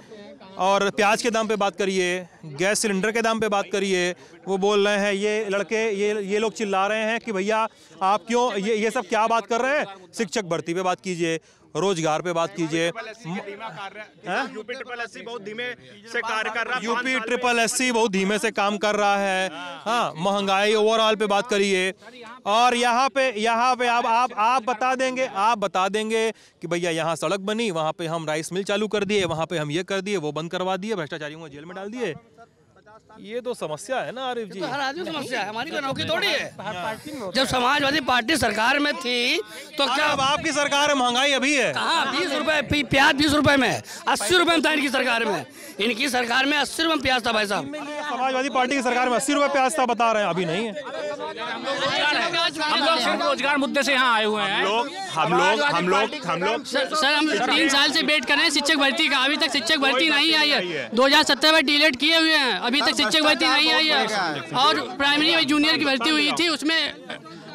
और प्याज के दाम पे बात करिए, गैस सिलेंडर के दाम पे बात करिए। वो बोल रहे हैं, ये लड़के, ये लोग चिल्ला रहे हैं कि भैया आप क्यों ये सब क्या बात कर रहे हैं? शिक्षक भर्ती पे बात कीजिए, रोजगार पे बात कीजिए। यूपी ट्रिपल एससी बहुत धीमे से कार्य कर रहा है। यूपी ट्रिपल एससी बहुत धीमे से काम कर रहा है। हाँ, महंगाई ओवरऑल पे बात करिए। और यहाँ पे आप बता देंगे कि भैया यहाँ सड़क बनी, वहाँ पे हम राइस मिल चालू कर दिए, वहाँ पे हम ये कर दिए, वो बंद करवा दिए, भ्रष्टाचारियों को जेल में डाल दिए। ये तो समस्या है ना आरिफ जी। तो हर आदमी समस्या है, हमारी कोई नौकरी थोड़ी है। जब समाजवादी पार्टी सरकार में थी तो क्या अब आपकी सरकार में महंगाई अभी है? कहाँ 20 रुपए प्याज 20 रुपए में, 80 रुपए में था इनकी सरकार में। इनकी सरकार में 80 रुपए प्याज था भाई साहब। समाजवादी पार्टी की सरकार में 80 रुपए प्याज था, बता रहे हैं, अभी नहीं है। हम लोग सिर्फ रोजगार मुद्दे से यहाँ आए हुए हैं। हम लोग सर, हम 3 साल से वेट कर रहे हैं शिक्षक भर्ती का, अभी तक शिक्षक भर्ती नहीं आई है। 2017 में डिलीट किए हुए हैं, अभी तक शिक्षक भर्ती नहीं आई है। और प्राइमरी और जूनियर की भर्ती हुई थी, उसमें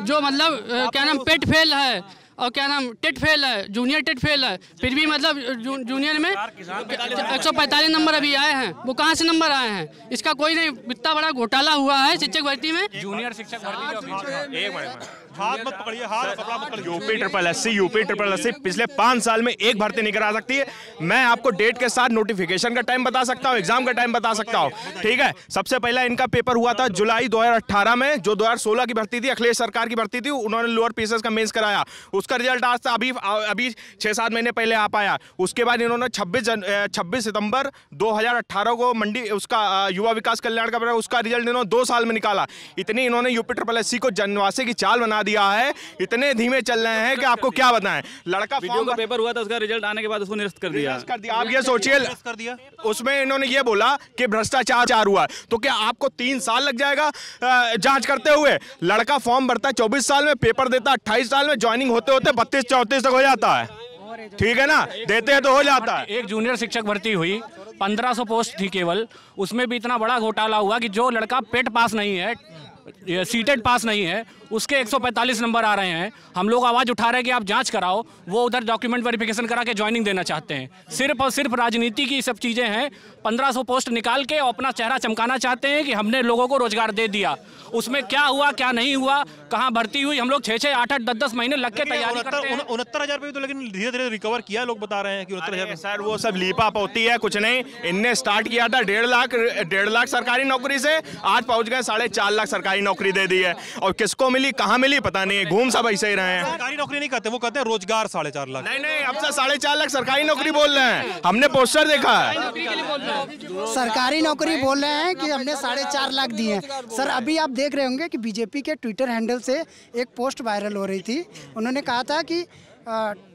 जो मतलब क्या नाम पेट फेल है और क्या नाम टेट फेल है, जूनियर टेट फेल है, फिर भी मतलब जूनियर में 145 नंबर अभी आए हैं। वो कहाँ से नंबर आए हैं? इसका कोई नहीं, इतना बड़ा घोटाला हुआ है शिक्षक भर्ती में। जूनियर शिक्षक भर्ती हाथ मत पकड़िए, हाथ यूपी ट्रिपल एससी पिछले 5 साल में एक भर्ती नहीं करा सकती है। मैं आपको डेट के साथ नोटिफिकेशन का टाइम बता सकता हूँ, एग्जाम का टाइम बता सकता हूँ। ठीक है, सबसे पहला इनका पेपर हुआ था जुलाई 2018 में, जो 2016 की भर्ती थी, अखिलेश सरकार की भर्ती थी, उन्होंने लोअर पीसेस का मेंस कराया। उसका रिजल्ट आज था अभी 6-7 महीने पहले आ पाया। उसके बाद इन्होंने 26 सितंबर 2018 को मंडी उसका युवा विकास कल्याण का उसका रिजल्ट इन्होंने 2 साल में निकाला। इतनी इन्होंने यूपी ट्रिपल एससी को जनवासे की चाल बना बना दिया है, इतने धीमे चल रहे हैं कि आपको क्या बताएं। लड़का वीडियो का पेपर हुआ था, उसका रिजल्ट आने के बाद उसको निरस्त कर दिया। आप ये सोचिए, उसमें इन्होंने ये बोला कि भ्रष्टाचार हुआ, तो क्या आपको 3 साल लग जाएगा जांच करते हुए? लड़का फॉर्म भरता है 24 साल में, पेपर देता है 28 साल में, ज्वाइनिंग होते होते 32-34 तक हो जाता है। ठीक है ना, देते हैं तो हो जाता है। एक जूनियर शिक्षक भर्ती हुई, 1500 पोस्ट थी केवल, उसमें भी इतना बड़ा घोटाला हुआ कि जो लड़का पेट पास नहीं है, सीटेड पास नहीं है, उसके 145 नंबर आ रहे हैं। हम लोग आवाज़ उठा रहे हैं कि आप जांच कराओ, वो उधर डॉक्यूमेंट वेरिफिकेशन करा के ज्वाइनिंग देना चाहते हैं। सिर्फ और सिर्फ राजनीति की सब चीज़ें हैं। 1500 पोस्ट निकाल के अपना चेहरा चमकाना चाहते हैं कि हमने लोगों को रोजगार दे दिया। उसमें क्या हुआ क्या नहीं हुआ, कहाँ भर्ती हुई, हम लोग 6-6, 8-8, 10-10 महीने लग के तैयारी करते हैं। 69,000 रुपये तो लेकिन धीरे धीरे रिकवर किया, लोग बता रहे हैं कि 69,000। सर वो सब लीपा पोती है, कुछ नहीं। इनने स्टार्ट किया था 1.5 लाख सरकारी नौकरी से, आज पहुंच गए 4.5 लाख सरकारी नौकरी दे दी है। और किसको मिली, कहाँ मिली, पता नहीं, घूम सब ऐसे ही रहे हैं। सरकारी नौकरी नहीं कहते, वो कहते हैं रोजगार 4.5 लाख। नहीं, अब से 4.5 लाख सरकारी नौकरी बोल रहे हैं, हमने पोस्टर देखा है। सरकारी नौकरी बोल रहे हैं कि हमने 4.5 लाख दिए हैं। सर अभी आप देख रहे होंगे कि बीजेपी के ट्विटर हैंडल से एक पोस्ट वायरल हो रही थी। उन्होंने कहा था कि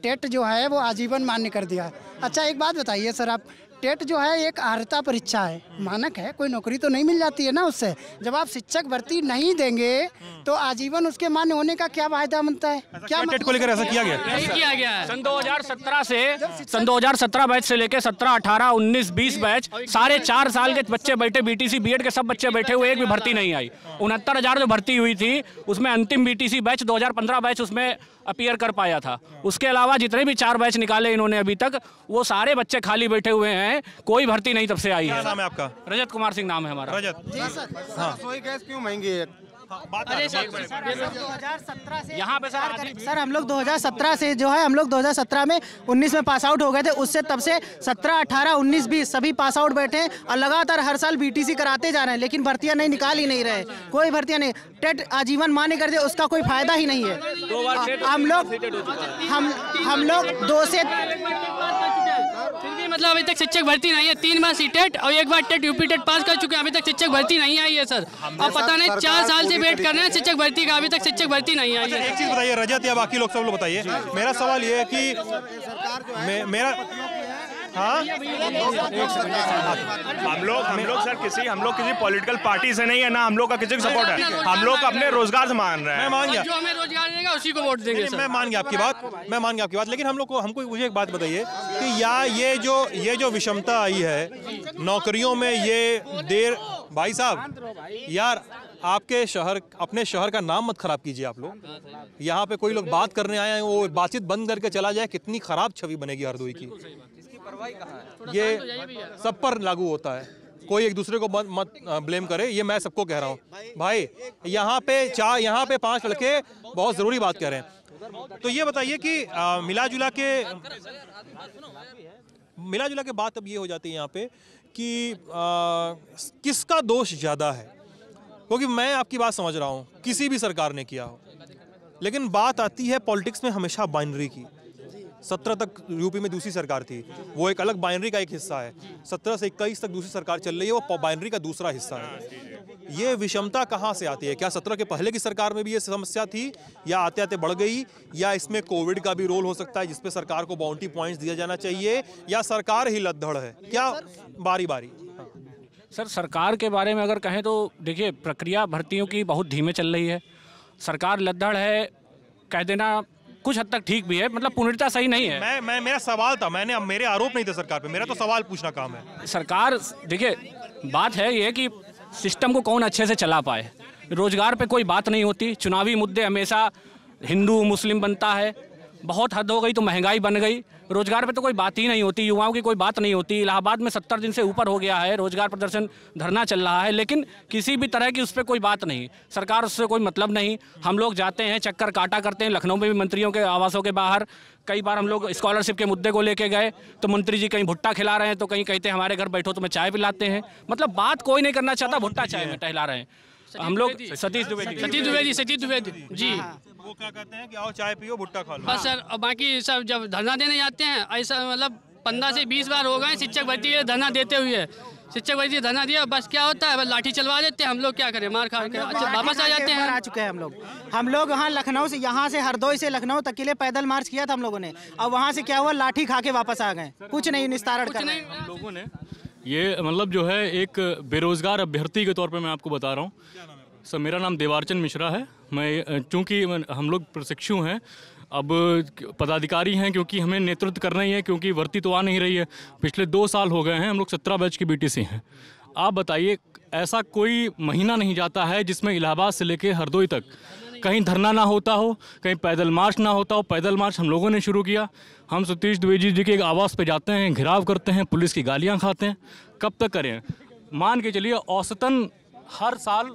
टेट जो है वो आजीवन मान्य कर दिया। अच्छा एक बात बताइए सर, आप टेट जो है एक अर्हता परीक्षा है, मानक है, कोई नौकरी तो नहीं मिल जाती है ना उससे। जब आप शिक्षक भर्ती नहीं देंगे तो आजीवन उसके मान्य होने का क्या फायदा बनता है? क्या टेट को लेकर ऐसा किया गया? नहीं किया गया है। सन 2017 बैच से लेके 17, 18, 19, 20 बैच, सारे 4 साल के बच्चे बैठे, बीटीसी बीएड के सब बच्चे बैठे हुए, एक भी भर्ती नहीं आई। 69,000 जो भर्ती हुई थी उसमें अंतिम बीटीसी बैच 2015 बैच उसमें अपीयर कर पाया था। उसके अलावा जितने भी 4 बैच निकाले इन्होंने अभी तक, वो सारे बच्चे खाली बैठे हुए हैं, कोई भर्ती नहीं तब से आई है। क्या नाम है आपका? रजत कुमार सिंह नाम है हमारा। रजत जी सर। हाँ। रसोई गैस क्यों महंगी है? यहाँ पे सर हम लोग 2017 से जो है, हम लोग 2017 में 19 में पास आउट हो गए थे। उससे तब से 17, 18, 19, 20 सभी पास आउट बैठे हैं और लगातार हर साल बीटीसी कराते जा रहे हैं, लेकिन भर्तियां नहीं निकाल ही नहीं रहे। कोई भर्तियां नहीं, टेट आजीवन मान्य कर दे उसका कोई फायदा ही नहीं है। हम लोग 2 से फिर भी मतलब अभी तक शिक्षक भर्ती नहीं है। 3 बार सीटेट और 1 बार टेट यूपी टेट पास कर चुके हैं, अभी तक शिक्षक भर्ती नहीं आई है सर। अब पता नहीं 4 साल से वेट कर रहे हैं शिक्षक भर्ती का, अभी तक शिक्षक भर्ती नहीं आई है। एक चीज बताइए रजत या बाकी लोग सब लोग बताइए, मेरा सवाल ये है कि मेरा हाँ हम लोग किसी पॉलिटिकल पार्टी से नहीं है ना, हम लोग का किसी को सपोर्ट है, हम लोग अपने रोजगार से मान रहे हैं। मैं मान गया, जो हमें रोजगार देगा उसी को वोट देंगे। मैं मान गया आपकी बात, लेकिन हमको मुझे एक बात बताइए कि ये जो विषमता आई है नौकरियों में, ये देर, भाई साहब यार आपके अपने शहर का नाम मत खराब कीजिए। आप लोग यहाँ पे कोई लोग बात करने आए हैं, वो बातचीत बंद करके चला जाए, कितनी खराब छवि बनेगी हरदोई की। ये सब पर लागू होता है, कोई एक दूसरे को मत ब्लेम करे, ये मैं सबको कह रहा हूँ। भाई यहाँ पे 5 लड़के बहुत ज़रूरी बात कह रहे हैं। तो ये बताइए कि मिला जुला के बात अब ये हो जाती है यहाँ पे कि किसका दोष ज़्यादा है, क्योंकि मैं आपकी बात समझ रहा हूँ किसी भी सरकार ने किया हो, लेकिन बात आती है पॉलिटिक्स में हमेशा बाइनरी की। 17 तक यूपी में दूसरी सरकार थी, वो एक अलग बाइनरी का एक हिस्सा है। 17 से 21 तक दूसरी सरकार चल रही है, वो बाइनरी का दूसरा हिस्सा है। ये विषमता कहाँ से आती है? क्या 17 के पहले की सरकार में भी ये समस्या थी, या आते आते बढ़ गई, या इसमें कोविड का भी रोल हो सकता है जिसपे सरकार को बाउंड्री पॉइंट्स दिया जाना चाहिए, या सरकार ही लद्दड़ है? क्या बारी बारी? सर सरकार के बारे में अगर कहें तो देखिए, प्रक्रिया भर्तियों की बहुत धीमे चल रही है। सरकार लद्दड़ है कह देना कुछ हद तक ठीक भी है, मतलब पूर्णतः सही नहीं है। मेरा सवाल था, मेरे आरोप नहीं थे सरकार पे, मेरा तो सवाल पूछना काम है। सरकार देखिए, बात है ये कि सिस्टम को कौन अच्छे से चला पाए। रोजगार पे कोई बात नहीं होती, चुनावी मुद्दे हमेशा हिंदू मुस्लिम बनता है, बहुत हद हो गई तो महंगाई बन गई। रोजगार पे तो कोई बात ही नहीं होती, युवाओं की कोई बात नहीं होती। इलाहाबाद में 70 दिन से ऊपर हो गया है, रोजगार प्रदर्शन धरना चल रहा है, लेकिन किसी भी तरह की उस पर कोई बात नहीं, सरकार उससे कोई मतलब नहीं। हम लोग जाते हैं, चक्कर काटा करते हैं, लखनऊ में भी मंत्रियों के आवासों के बाहर कई बार हम लोग स्कॉलरशिप के मुद्दे को लेके गए तो मंत्री जी कहीं भुट्टा खिला रहे हैं, तो कहीं कहते हैं हमारे घर बैठो तो मैं चाय पिलाते हैं। मतलब बात कोई नहीं करना चाहता, भुट्टा चाय में टहला रहे हैं हम लोग। सतीश द्विवेदी जी, वो क्या कहते हैं कि आओ चाय पियो भुट्टा खा लो बस सर। और बाकी सब जब धरना देने जाते हैं, ऐसा मतलब 15 से 20 बार हो गए शिक्षक भर्ती के धरना देते हुए, शिक्षक भर्ती धरना दिया, बस क्या होता है, बस लाठी चलवा देते हैं, हम लोग क्या करें, मार खा के अच्छा वापस आ जाते हैं। आ चुके हैं हम लोग यहाँ लखनऊ से, यहाँ से हरदोई से लखनऊ तक के लिए पैदल मार्च किया था हम लोगों ने, और वहाँ से क्या हुआ, लाठी खा के वापस आ गए, कुछ नहीं निस्तारण कर रहे हम लोगों ने। ये मतलब जो है एक बेरोजगार अभ्यर्थी के तौर पे मैं आपको बता रहा हूँ सर। मेरा नाम देवारचंद मिश्रा है। मैं चूँकि हम लोग प्रशिक्षु हैं, अब पदाधिकारी हैं, क्योंकि हमें नेतृत्व करना ही है, क्योंकि भर्ती तो आ नहीं रही है। पिछले 2 साल हो गए हैं, हम लोग 17 बैच की बीटीसी हैं। आप बताइए, ऐसा कोई महीना नहीं जाता है जिसमें इलाहाबाद से लेके हरदोई तक कहीं धरना ना होता हो, कहीं पैदल मार्च ना होता हो। पैदल मार्च हम लोगों ने शुरू किया। हम सतीश द्विवेदी जी के एक आवास पे जाते हैं, घेराव करते हैं, पुलिस की गालियाँ खाते हैं। कब तक करें? मान के चलिए औसतन हर साल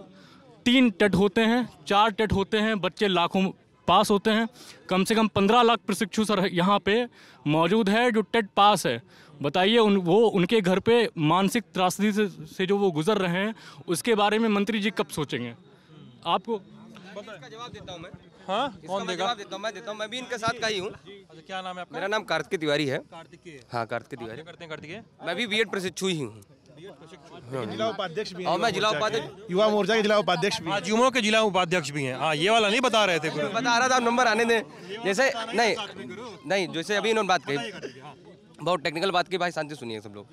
3 टेट होते हैं, 4 टेट होते हैं, बच्चे लाखों पास होते हैं। कम से कम 15 लाख प्रशिक्षु सर यहाँ पे मौजूद है जो टेट पास है। बताइए उनके घर पे मानसिक त्रासदी से जो वो गुजर रहे हैं, उसके बारे में मंत्री जी कब सोचेंगे? आपको इसका जवाब देता हूँ मैं। हाँ, कौन देगा? जवाब देता हूँ मैं भी इनके साथ का ही हूँ। अच्छा, क्या नाम है आपका? मेरा नाम कार्तिक तिवारी है। हाँ, कार्तिक क्या तिवारी करते हैं कार्तिक? मैं भी बीएड प्रशिक्षु ही हूँ। जिला उपाध्यक्ष भी और मैं जिला उपाध्यक्ष, युवा मोर्चा के जिला उपाध्यक्ष भी। युवाओं के जिला उपाध्यक्ष भी हैं। हाँ, ये वाला नहीं बता रहे थे। बता रहा था, नंबर आने दें। जैसे नहीं जैसे अभी इन्होंने बात कही, बहुत टेक्निकल बात की। भाई शांति सुनिए सब लोग,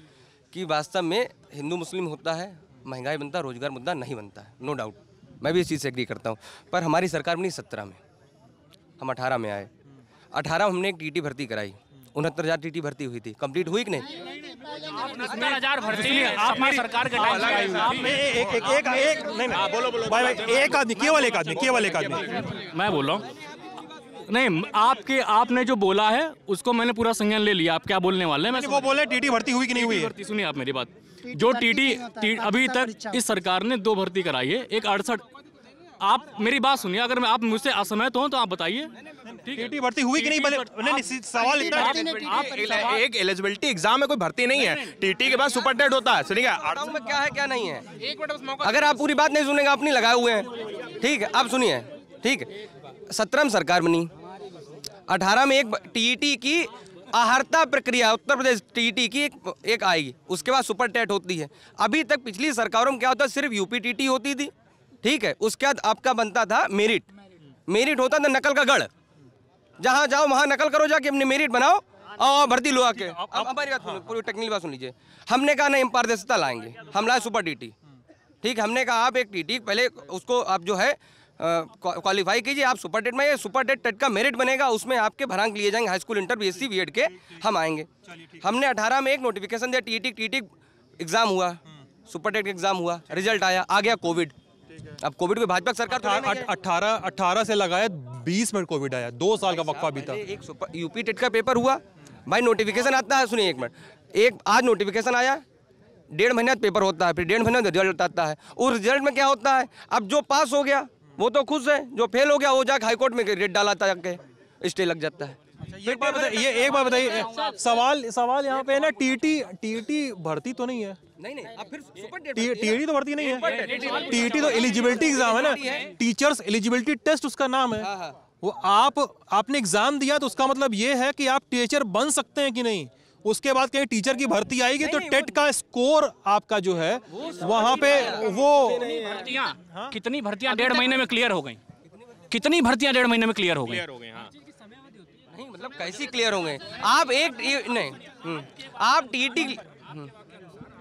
कि वास्तव में हिंदू मुस्लिम होता है, महंगाई बनता है, रोजगार मुद्दा नहीं बनता है, नो डाउट। मैं भी इस चीज़ से एग्री करता हूँ। पर हमारी सरकार में नहीं 17 में, हम 18 में आए। 18 में हमने एक टीटी भर्ती कराई, 69,000 टीटी भर्ती हुई थी। कंप्लीट हुई कि नहीं? 69,000 भर्ती आपकी सरकार के टाइम से आई हुई। एक आदमी, केवल एक आदमी मैं बोल रहा हूँ। नहीं, आपने जो बोला है उसको मैंने पूरा संज्ञान ले लिया। आप क्या बोलने वाले हैं? मैं वो बोले टीटी भर्ती हुई कि नहीं हुई है। सुनिए आप मेरी बात। जो टीटी अभी तक इस सरकार ने 2 भर्ती कराई है, एक 68। आप मेरी बात सुनिए, अगर आप मुझसे असहमत हो तो आप बताइए। टीटी भर्ती हुई कि नहीं? सवाल इतना है, एक एलिजिबिलिटी एग्जाम में कोई भर्ती नहीं है, टीटी के बाद सुपर टेट होता है। सुनिएगा में क्या है क्या नहीं है। अगर आप पूरी बात नहीं सुनेंगे, आप नहीं लगाए हुए हैं, ठीक है? आप सुनिए, ठीक है? 17 में सरकार बनी, 18 में एक टीटी की आहर्ता प्रक्रिया उत्तर प्रदेश टीटी की एक आएगी, उसके बाद सुपर टेट होती है। अभी तक पिछली सरकारों में क्या होता है, सिर्फ यूपी टीटी होती थी, ठीक है? उसके बाद आपका बनता था मेरिट होता था नकल का गढ़। जहाँ जाओ वहाँ नकल करो, जाके अपने मेरिट बनाओ और भर्ती लो आके। अब हमारी बात सुनिए, पूरी टेक्निकल बात सुन लीजिए। हमने कहा नहीं, हम पारदर्शिता लाएंगे, हम लाए सुपर टीटी, ठीक है? हमने कहा आप एक टीटी पहले उसको आप जो है क्वालिफाई कीजिए, आप सुपर टेट में, ये सुपर टेट का मेरिट बनेगा, उसमें आपके भरांक लिए जाएंगे, high school inter BSc BEd के, हम आएंगे। हमने 18 में एक नोटिफिकेशन दिया, टीटी एग्जाम हुआ, सुपर टेट एग्जाम हुआ, रिजल्ट आया, आ गया कोविड। अब कोविड में भाजपा सरकार 18 से लगाया, 20 में कोविड आया, 2 साल का वक्फा भी था। एक यूपी टेट का पेपर हुआ भाई, नोटिफिकेशन आता है। सुनिए एक मिनट, आज नोटिफिकेशन आया, 1.5 महीने पेपर होता है, फिर 1.5 महीने रिजल्ट आता है। उस रिजल्ट में क्या होता है, अब जो पास हो गया वो तो खुश है, जो फेल हो गया वो जाके हाईकोर्ट में रेट डाला था, जाके स्टे लग जाता है। ये एक बात बताइए, सवाल यहाँ पे है ना, टीटी भर्ती तो नहीं है? नहीं, अब फिर सुपर टेट, टीटी तो भर्ती नहीं है, टीटी तो एलिजिबिलिटी एग्जाम है ना, टीचर्स एलिजिबिलिटी टेस्ट उसका नाम है। वो आपने एग्जाम दिया तो उसका मतलब ये है कि आप टीचर बन सकते हैं कि नहीं। उसके बाद कहीं टीचर की भर्ती आएगी तो टेट का स्कोर आपका जो है वहाँ पे वो कितनी भर्तियां 1.5 महीने में क्लियर हो गई? कितनी भर्तियां 1.5 महीने में क्लियर हो गई? नहीं, मतलब कैसी क्लियर होंगे आप? आप टीटी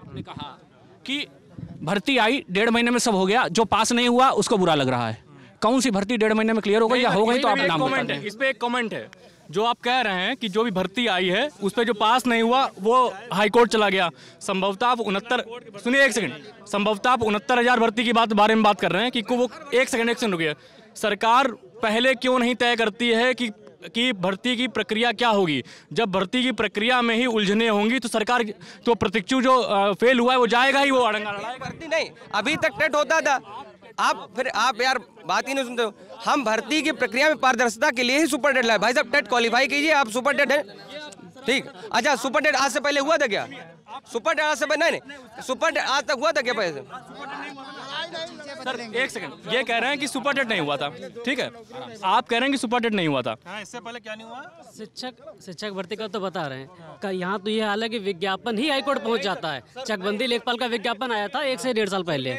ने कहा कि भर्ती आई 1.5 महीने में सब हो गया, जो पास नहीं हुआ उसको बुरा लग रहा है। कौन सी भर्ती 1.5 महीने में क्लियर हो गई या हो गई? तो आप नाम बता दें। इस पे एक कमेंट है, जो आप कह रहे हैं कि जो भी भर्ती आई है उस पर जो पास नहीं हुआ वो हाई कोर्ट चला गया। संभवतः आप 69, सुनिए एक सेकंड, संभवतः आप 69,000 भर्ती की बारे में बात कर रहे हैं कि वो एक सेकंड रुकिए। सरकार पहले क्यों नहीं तय करती है कि भर्ती की प्रक्रिया क्या होगी? जब भर्ती की प्रक्रिया में ही उलझने होंगी तो सरकार, तो प्रशिक्षु जो फेल हुआ है वो जाएगा ही, वो अड़ंगा लड़ाएगा। भर्ती नहीं, अभी तक टेट होता था। आप यार बात ही नहीं सुनते हो। हम भर्ती की प्रक्रिया में पारदर्शिता के लिए ही सुपर टेट लाए। भाई साहब टेट क्वालिफाई कीजिए, आप सुपर टेट है, ठीक? अच्छा, सुपर टेट आज से पहले हुआ था क्या? सुपर टेट आज से पहले नहीं, सुपर टेट आज तक हुआ था क्या? पहले सर एक सेकंड, ये कह रहे हैं कि सुपर टेट नहीं हुआ था, ठीक है, आप कह रहे हैं कि सुपर टेट नहीं हुआ था। इससे पहले क्या नहीं हुआ? शिक्षक भर्ती का तो बता रहे हैं। यहाँ तो ये हाल है कि विज्ञापन ही हाईकोर्ट पहुंच जाता है। चकबंदी लेखपाल का विज्ञापन आया था 1 से 1.5 साल पहले,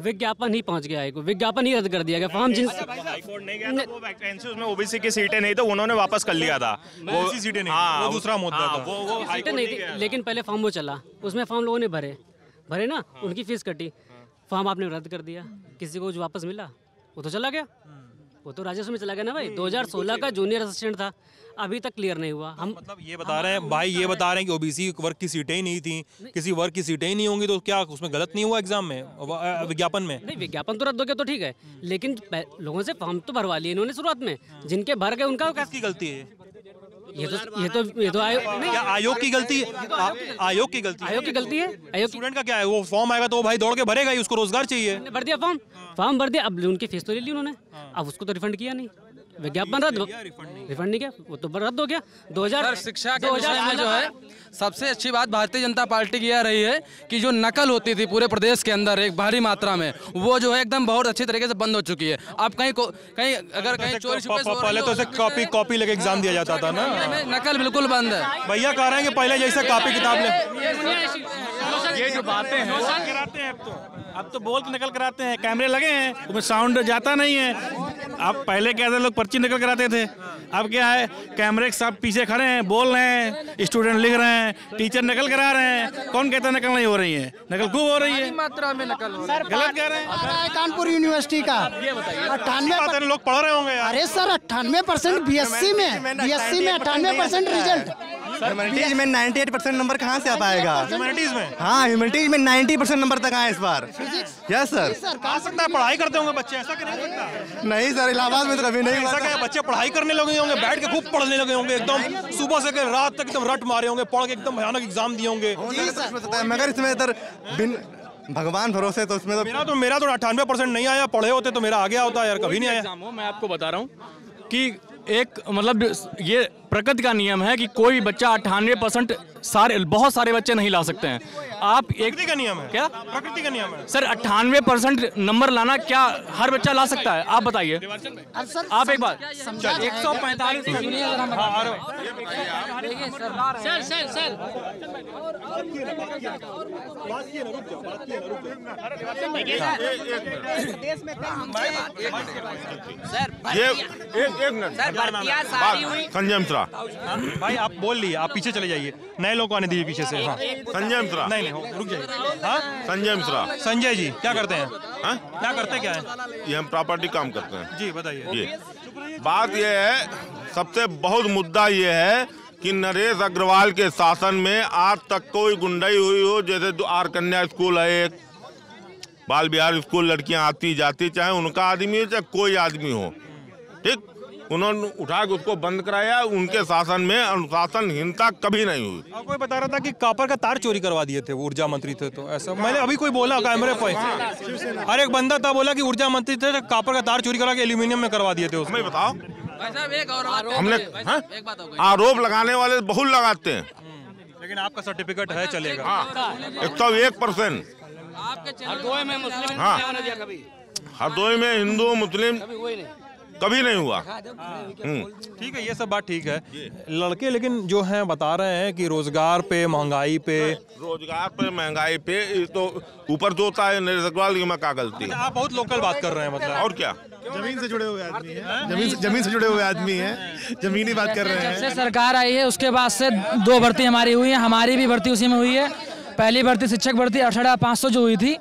विज्ञापन ही पहुंच गया हाईकोर्ट, विज्ञापन ही रद्द कर दिया गया। फॉर्म जिन हाईकोर्ट नहीं गया था, वो वैकेंसी उसमें ओबीसी की सीटें नहीं, तो उन्होंने वापस कर लिया था। वो सीटें नहीं, वो दूसरा मुद्दा था। वो सीटें नहीं थी, लेकिन पहले फॉर्म वो चला, उसमें फॉर्म लोगों ने भरे ना, उनकी फीस कटी, फॉर्म आपने रद्द कर दिया, किसी को जो वापस मिला वो तो चला गया, वो तो राजस्व में चला गया ना भाई। 2016 का जूनियर असिस्टेंट था, अभी तक क्लियर नहीं हुआ। हम मतलब ये बता रहे हैं भाई, ये बता रहे हैं कि ओबीसी वर्ग की सीटें ही नहीं थी, किसी वर्ग की सीटें ही नहीं होंगी, तो क्या उसमें गलत नहीं हुआ एग्जाम में, विज्ञापन में? नहीं, विज्ञापन तो रद्द हो गया तो ठीक है, लेकिन लोगों से फॉर्म तो भरवा लिए इन्होंने शुरुआत में, जिनके भर गए उनका किसकी गलती है? ये तो आयोग की गलती है। आयोग की गलती है। स्टूडेंट का क्या है, वो फॉर्म आएगा तो भाई दौड़ के भरेगा ही, उसको रोजगार चाहिए। भर दिया फॉर्म भर दिया, अब उनकी फीस तो ले ली उन्होंने, अब उसको तो रिफंड किया नहीं, विज्ञापन रद्द, रिफंड नहीं किया, वो तो रद्द हो गया। 2000 शिक्षा के विषय में जो है सबसे अच्छी बात भारतीय जनता पार्टी की यह रही है कि जो नकल होती थी पूरे प्रदेश के अंदर एक भारी मात्रा में, वो जो है एकदम बहुत अच्छी तरीके से बंद हो चुकी है। अब कहीं अगर कहीं चोरी छुपे पहले तो ऐसे कॉपी लेके एग्जाम दिया जाता था ना, नकल बिल्कुल बंद है। भैया कह रहे हैं कि पहले जैसे कॉपी किताब ले, ये जो बातें हैं कराते हैं, अब तो बोल के नकल कराते हैं, कैमरे लगे हैं, उसमें साउंड जाता नहीं है। अब पहले क्या था, लोग पर्ची नकल कराते थे, अब क्या है, कैमरे के साथ पीछे खड़े हैं, बोल रहे हैं, स्टूडेंट लिख रहे हैं, टीचर नकल करा रहे हैं। कौन कहता है नकल नहीं हो रही है? नकल खूब हो रही है, मात्रा में नकल हो रही है। गलत कह रहे हैं। कानपुर यूनिवर्सिटी का 98 लोग पढ़ रहे होंगे। अरे सर 98% बीएससी में 98% रिजल्ट। ह्यूमैनिटीज में 98% नंबर कहाँ से आ पाएगा? ह्यूमैनिटीज में? हाँ, ह्यूमैनिटीज में 90% नंबर तक आए इस बार। Yes sir. कहा सकता है पढ़ाई करते होंगे बच्चे, ऐसा नहीं सकता। नहीं सर, इलाहाबाद में तो कभी नहीं ऐसा क्या, बच्चे पढ़ाई करने लगे होंगे, बैठ के खूब पढ़ने लगे होंगे, एकदम सुबह से रात तक एकदम रट मारे होंगे, पढ़ के एकदम भयानक एग्जाम दिए होंगे। मगर इसमें इधर भगवान भरोसे तो उसमें तो मेरा तो 98% नहीं आया, पढ़े होते तो मेरा आ गया होता यार, कभी नहीं आया। मैं आपको बता रहा हूँ कि एक मतलब ये प्रकृति का नियम है कि कोई बच्चा 98% बहुत सारे बच्चे नहीं ला सकते हैं। आप प्रकृति का नियम है क्या? प्रकृति का नियम है सर, 98% नंबर लाना क्या हर बच्चा ला सकता है? आप बताइए। आप एक बात 145 संजय मिश्रा। भाई आप बोल लिए, आप पीछे चले जाइए, नए लोग को आने दीजिए पीछे से। हाँ संजय मिश्रा। नहीं रुक जाइए। हाँ संजय मिश्रा। संजय जी क्या करते हैं? हाँ क्या करते क्या है? ये हम प्रॉपर्टी काम करते हैं जी, बताइए। जी बात ये है, सबसे बहुत मुद्दा ये है कि नरेश अग्रवाल के शासन में आज तक कोई गुंडाई हुई हो, जैसे आर कन्या स्कूल है, एक बाल बिहार स्कूल, लड़कियां आती जाती, चाहे उनका आदमी हो चाहे कोई आदमी हो, ठीक, उन्होंने उठा के उसको बंद कराया। उनके शासन में अनुशासनहीनता कभी नहीं हुई। कोई बता रहा था कि कॉपर का तार चोरी करवा दिए थे, वो ऊर्जा मंत्री थे, तो ऐसा मैंने अभी कोई बोला कैमरे पर, हर एक बंदा था बोला कि ऊर्जा मंत्री थे, कॉपर का तार चोरी करा के एल्यूमिनियम में करवा दिए थे। उसमें बताओ, हमने आरोप लगाने वाले बहुत लगाते हैं, लेकिन आपका सर्टिफिकेट है, चलेगा। 101%। हाँ, हरदोई में हिंदू मुस्लिम कभी नहीं हुआ। ठीक है, ये सब बात ठीक है। लड़के लेकिन जो हैं बता रहे हैं कि रोजगार पे, महंगाई पे तो ऊपर जो होता है नरेश अग्रवाल की मैं क्या गलती। आप बहुत लोकल बात कर रहे हैं, मतलब और क्या, जमीन से जुड़े हुए आदमी हैं, जमीन से जुड़े हुए आदमी हैं, जमीनी बात कर रहे हैं। जब से सरकार आई है उसके बाद से 2 भर्ती हमारी हुई है, हमारी भी भर्ती उसी में हुई है। पहली भर्ती शिक्षक भर्ती 18,500 जो हुई थी,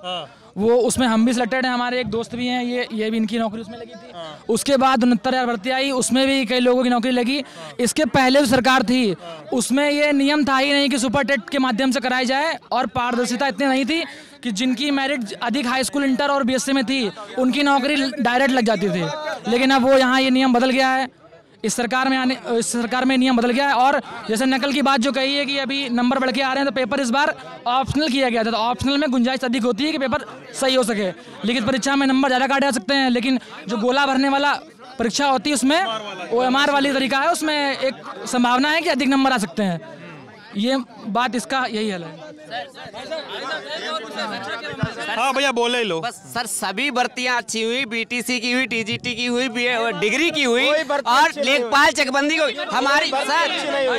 वो उसमें हम भी सिलेक्टेड हैं, हमारे एक दोस्त भी हैं, ये भी इनकी नौकरी उसमें लगी थी। उसके बाद 69,000 भर्ती आई, उसमें भी कई लोगों की नौकरी लगी। इसके पहले जो सरकार थी उसमें ये नियम था ही नहीं कि सुपर टेट के माध्यम से कराई जाए, और पारदर्शिता इतनी नहीं थी कि जिनकी मेरिट अधिक हाई स्कूल, इंटर और बीएससी में थी उनकी नौकरी डायरेक्ट लग जाती थी। लेकिन अब वो यहाँ ये नियम बदल गया है, इस सरकार में नियम बदल गया है। और जैसे नकल की बात जो कही है कि अभी नंबर बढ़ के आ रहे हैं, तो पेपर इस बार ऑप्शनल किया गया था, तो ऑप्शनल में गुंजाइश अधिक होती है कि पेपर सही हो सके। लिखित परीक्षा में नंबर ज़्यादा काटे जा सकते हैं, लेकिन जो गोला भरने वाला परीक्षा होती है उसमें OMR वाली तरीका है, उसमें एक संभावना है कि अधिक नंबर आ सकते हैं। ये बात इसका यही हल है। हाँ भैया बोले ही लो। बस सर सभी भर्तियां अच्छी हुई, बीटीसी की हुई, टीजीटी की हुई, डिग्री की हुई और लेखपाल चकबंदी को हमारी सर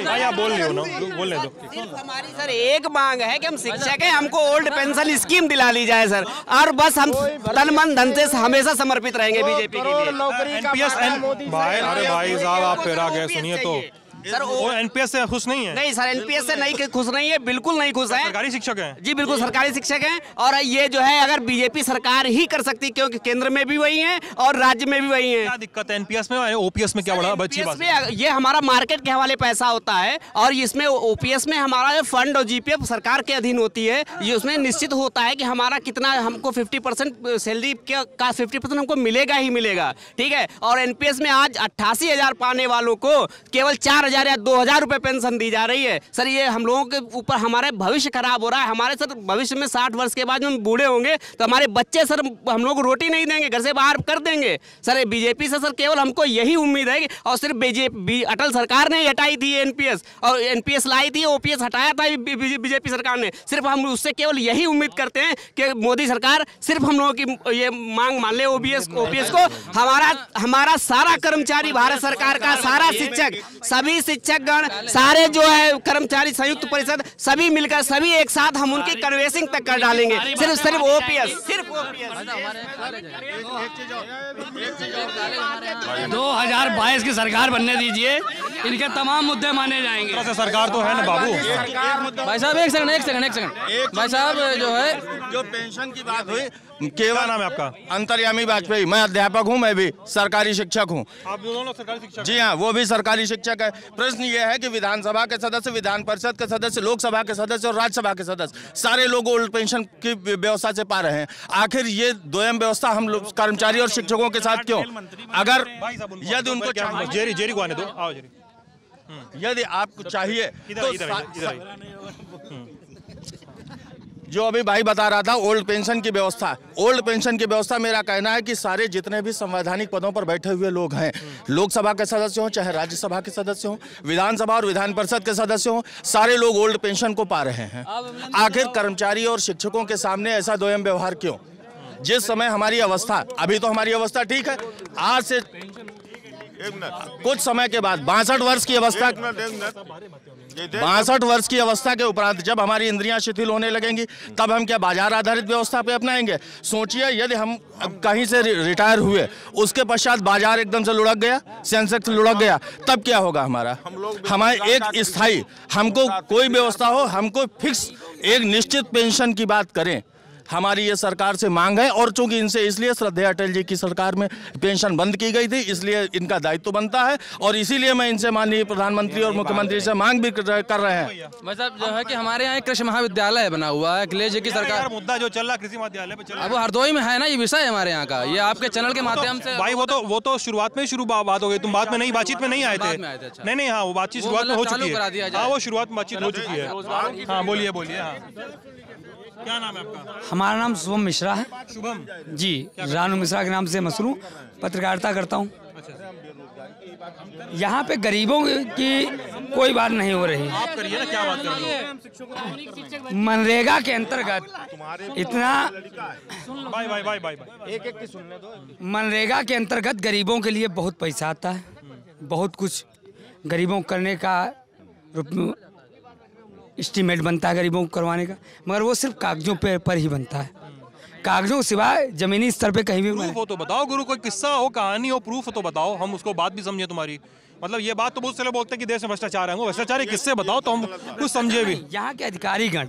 भैया बोल लियो ना, बोलने दो। सिर्फ हमारी सर एक मांग है कि हम शिक्षक हैं, हमको ओल्ड पेंशन स्कीम दिला ली जाए सर, और बस हम तन मन धन से हमेशा समर्पित रहेंगे बीजेपी के लिए। एनपीएस भाई, अरे भाई साहब आप फिर आ गए, सुनिए तो सर वो एनपीएस से खुश नहीं है? नहीं सर, एनपीएस से नहीं खुश नहीं है, बिल्कुल नहीं खुश है। सरकारी शिक्षक हैं जी, बिल्कुल सरकारी शिक्षक हैं। और ये जो है अगर बीजेपी सरकार ही कर सकती, क्योंकि केंद्र में भी वही है और राज्य में भी वही है। क्या दिक्कत है एनपीएस में? ओपीएस में क्या बड़ा बच्ची बात है? ये हमारा मार्केट के हवाले पैसा होता है, और इसमें ओपीएस में हमारा फंड और जीपीएफ सरकार के अधीन होती है। ये उसमें निश्चित होता है कि हमारा कितना, हमको 50% सैलरी का 50% हमको मिलेगा ही मिलेगा, ठीक है। और एनपीएस में आज 88,000 पाने वालों को केवल 4,000 या 2,000 रुपए पेंशन दी जा रही है। सर ये हम लोगों के ऊपर हमारे भविष्य खराब हो रहा है। हमारे सर भविष्य में 60 वर्ष के बाद हम बूढ़े होंगे तो हमारे बच्चे सर हम लोग रोटी नहीं देंगे, घर से बाहर कर देंगे। सर बीजेपी से सर केवल हमको यही उम्मीद है और सिर्फ बीजेपी अटल सरकार ने हटाई थी एनपीएस, और एनपीएस लाई थी, ओपीएस हटाया था बीजेपी सरकार ने। सिर्फ हम उससे केवल यही उम्मीद करते हैं कि मोदी सरकार सिर्फ हम लोगों की ये मांग मान ले, ओपीएस को। हमारा सारा कर्मचारी, भारत सरकार का सारा शिक्षक, सभी शिक्षकगण, सारे जो है कर्मचारी संयुक्त परिषद, सभी मिलकर सभी एक साथ हम उनकी कन्वेंसिंग तक कर डालेंगे। सिर्फ ओपीएस, सिर्फ ओपीएस। 2022 की सरकार बनने दीजिए, इनके तमाम मुद्दे माने जाएंगे। सरकार तो है ना बाबू। भाई साहब एक सेकंड भाई साहब जो है, जो पेंशन की बात हुई, केवल नाम है आपका? अंतर्यामी वाजपेयी। मैं अध्यापक हूँ, मैं भी सरकारी शिक्षक हूँ। आप दोनों सरकारी शिक्षक? जी हाँ, वो भी सरकारी शिक्षक है। प्रश्न ये है कि विधानसभा के सदस्य, विधान परिषद के सदस्य, लोकसभा के सदस्य और राज्यसभा के सदस्य सारे लोग ओल्ड पेंशन की व्यवस्था से पा रहे हैं। आखिर ये दोयम व्यवस्था हम लोग कर्मचारी और शिक्षकों के साथ क्यों? अगर यदि उनको जेरी को आने दो, आओ जेरी। यदि आपको चाहिए तो जो अभी भाई बता रहा था ओल्ड पेंशन की व्यवस्था, मेरा कहना है कि सारे जितने भी संवैधानिक पदों पर बैठे हुए लोग हैं, लोकसभा के सदस्य हों चाहे राज्यसभा के सदस्य हों, विधानसभा और विधान परिषद के सदस्य हों, सारे लोग ओल्ड पेंशन को पा रहे हैं। आखिर कर्मचारी और शिक्षकों के सामने ऐसा दोयम व्यवहार क्यों? जिस समय हमारी अवस्था, अभी तो हमारी अवस्था ठीक है, आज से कुछ समय के बाद 62 वर्ष की अवस्था, 62 वर्ष की अवस्था के उपरांत जब हमारी इंद्रियां शिथिल होने लगेंगी, तब हम क्या बाजार आधारित व्यवस्था पे अपनाएंगे? सोचिए, यदि हम कहीं से रिटायर हुए, उसके पश्चात बाजार एकदम से लुढ़क गया, सेंसेक्स लुढ़क गया, तब क्या होगा हमारा? हमारे एक स्थायी, हमको कोई व्यवस्था हो, हमको फिक्स एक निश्चित पेंशन की बात करें, हमारी ये सरकार से मांग है। और चूंकि इनसे इसलिए श्रद्धेय अटल जी की सरकार में पेंशन बंद की गई थी, इसलिए इनका दायित्व बनता है, और इसीलिए मैं इनसे माननीय प्रधानमंत्री और मुख्यमंत्री से मांग भी कर रहे हैं। मतलब जो है कि हमारे यहाँ कृषि महाविद्यालय बना हुआ है, अखिलेश जी की सरकार, मुद्दा जो चल रहा कृषि महाविद्यालय पे चल रहा है, अब हरदोई में है ना, ये विषय है हमारे यहाँ का, ये आपके चैनल के माध्यम से। भाई वो तो शुरुआत में शुरू बात हो गई, तुम बात में नहीं, बातचीत में नहीं आए थे? नहीं, हाँ वो बातचीत शुरुआत में हो चुकी है। हाँ वो शुरुआत में बातचीत हो चुकी है। हाँ बोलिए। क्या नाम है आपका? हमारा नाम शुभम मिश्रा है। शुभम जी, रानू मिश्रा के नाम से मशहूर हूँ, पत्रकारिता करता हूँ। यहाँ पे गरीबों की कोई बात नहीं हो रही। आप करिए ना, क्या बात कर रहे हो? मनरेगा के अंतर्गत इतना एक की सुनने दो। मनरेगा के अंतर्गत गरीबों के लिए बहुत पैसा आता है, बहुत कुछ गरीबों को करने का एस्टीमेट बनता है गरीबों को करवाने का, मगर वो सिर्फ कागजों पर ही बनता है, कागजों सिवाय जमीनी स्तर पे कहीं भी। प्रूफ हो तो बताओ गुरु, कोई किस्सा हो, कहानी हो, प्रूफ हो तो बताओ, हम उसको बात भी समझे तुम्हारी। मतलब ये बात तो बहुत से लोग बोलते हैं कि देश में भ्रष्टाचार है, भ्रष्टाचारी किससे बताओ तो हम कुछ समझे भी। यहाँ के अधिकारीगण,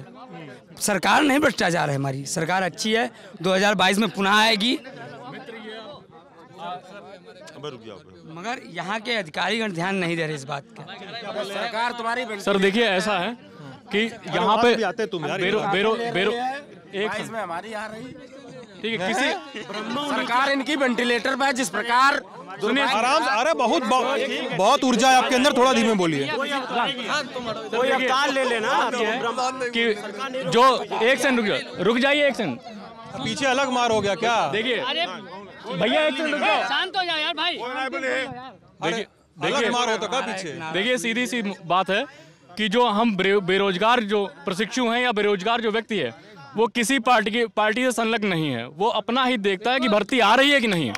सरकार नहीं भ्रष्टाचार है, हमारी सरकार अच्छी है, 2022 में पुनः आएगी, मगर यहाँ के अधिकारीगण ध्यान नहीं दे रहे इस बात का। सरकार तुम्हारी। सर देखिए ऐसा है कि यहाँ पे बेरो एक में हमारी आ रही, ठीक है, किसी सरकार इनकी वेंटिलेटर पे, जिस प्रकार आराम से। अरे बहुत ऊर्जा है आपके अंदर, थोड़ा धीमे बोलिए। कोई अवतार ले लेना कि जो एक सेकंड रुक जाइए, एक सेकंड, पीछे अलग मार हो गया क्या? देखिए भैया एक सेकंड रुक जाओ, शांत हो जाओ यार भाई। देखिए मार होता का पीछे? देखिए सीधी सी बात है कि जो हम बेरोजगार जो प्रशिक्षु हैं या बेरोजगार जो व्यक्ति है वो किसी पार्टी से संलग्न नहीं है। वो अपना ही देखता है कि भर्ती आ रही है कि नहीं है।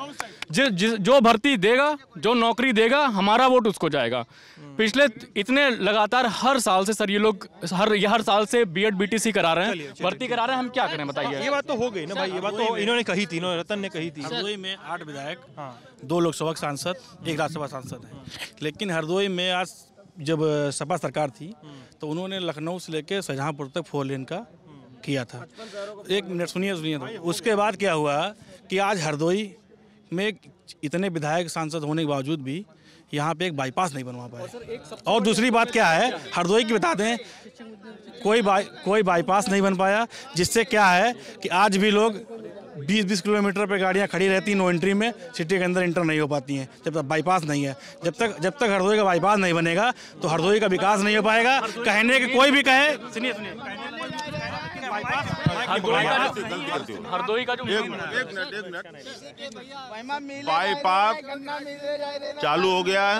जो भर्ती देगा, जो नौकरी देगा, हमारा वोट उसको जाएगा। पिछले इतने लगातार हर साल से सर ये लोग हर साल से बीएड बीटीसी करा रहे हैं, भर्ती करा रहे हैं। हम क्या करें बताइए? ये बात तो हो गई ना भाई, ये बात तो इन्होंने कही थी, रतन ने कही थी। हरदोई में 8 विधायक, 2 लोकसभा सांसद, 1 राज्यसभा सांसद हैं। लेकिन हरदोई में आज जब सपा सरकार थी तो उन्होंने लखनऊ से लेकर शाहजहांपुर तक 4 लेन का किया था। 1 मिनट सुनिए तो। उसके बाद क्या हुआ कि आज हरदोई में इतने विधायक सांसद होने के बावजूद भी यहाँ पे एक बाईपास नहीं बनवा पाए। और दूसरी बात क्या है, हरदोई की बता दें, कोई बाईपास नहीं बन पाया, जिससे क्या है कि आज भी लोग 20-20 किलोमीटर पे गाड़ियाँ खड़ी रहती हैं नो एंट्री में, सिटी के अंदर इंटर नहीं हो पाती हैं जब तक बाईपास नहीं है। जब तक हरदोई का बाईपास नहीं बनेगा तो हरदोई का विकास नहीं हो पाएगा। कहने के कोई भी कहे, सुनिए हरदोई का जो बाईपास चालू हो गया है,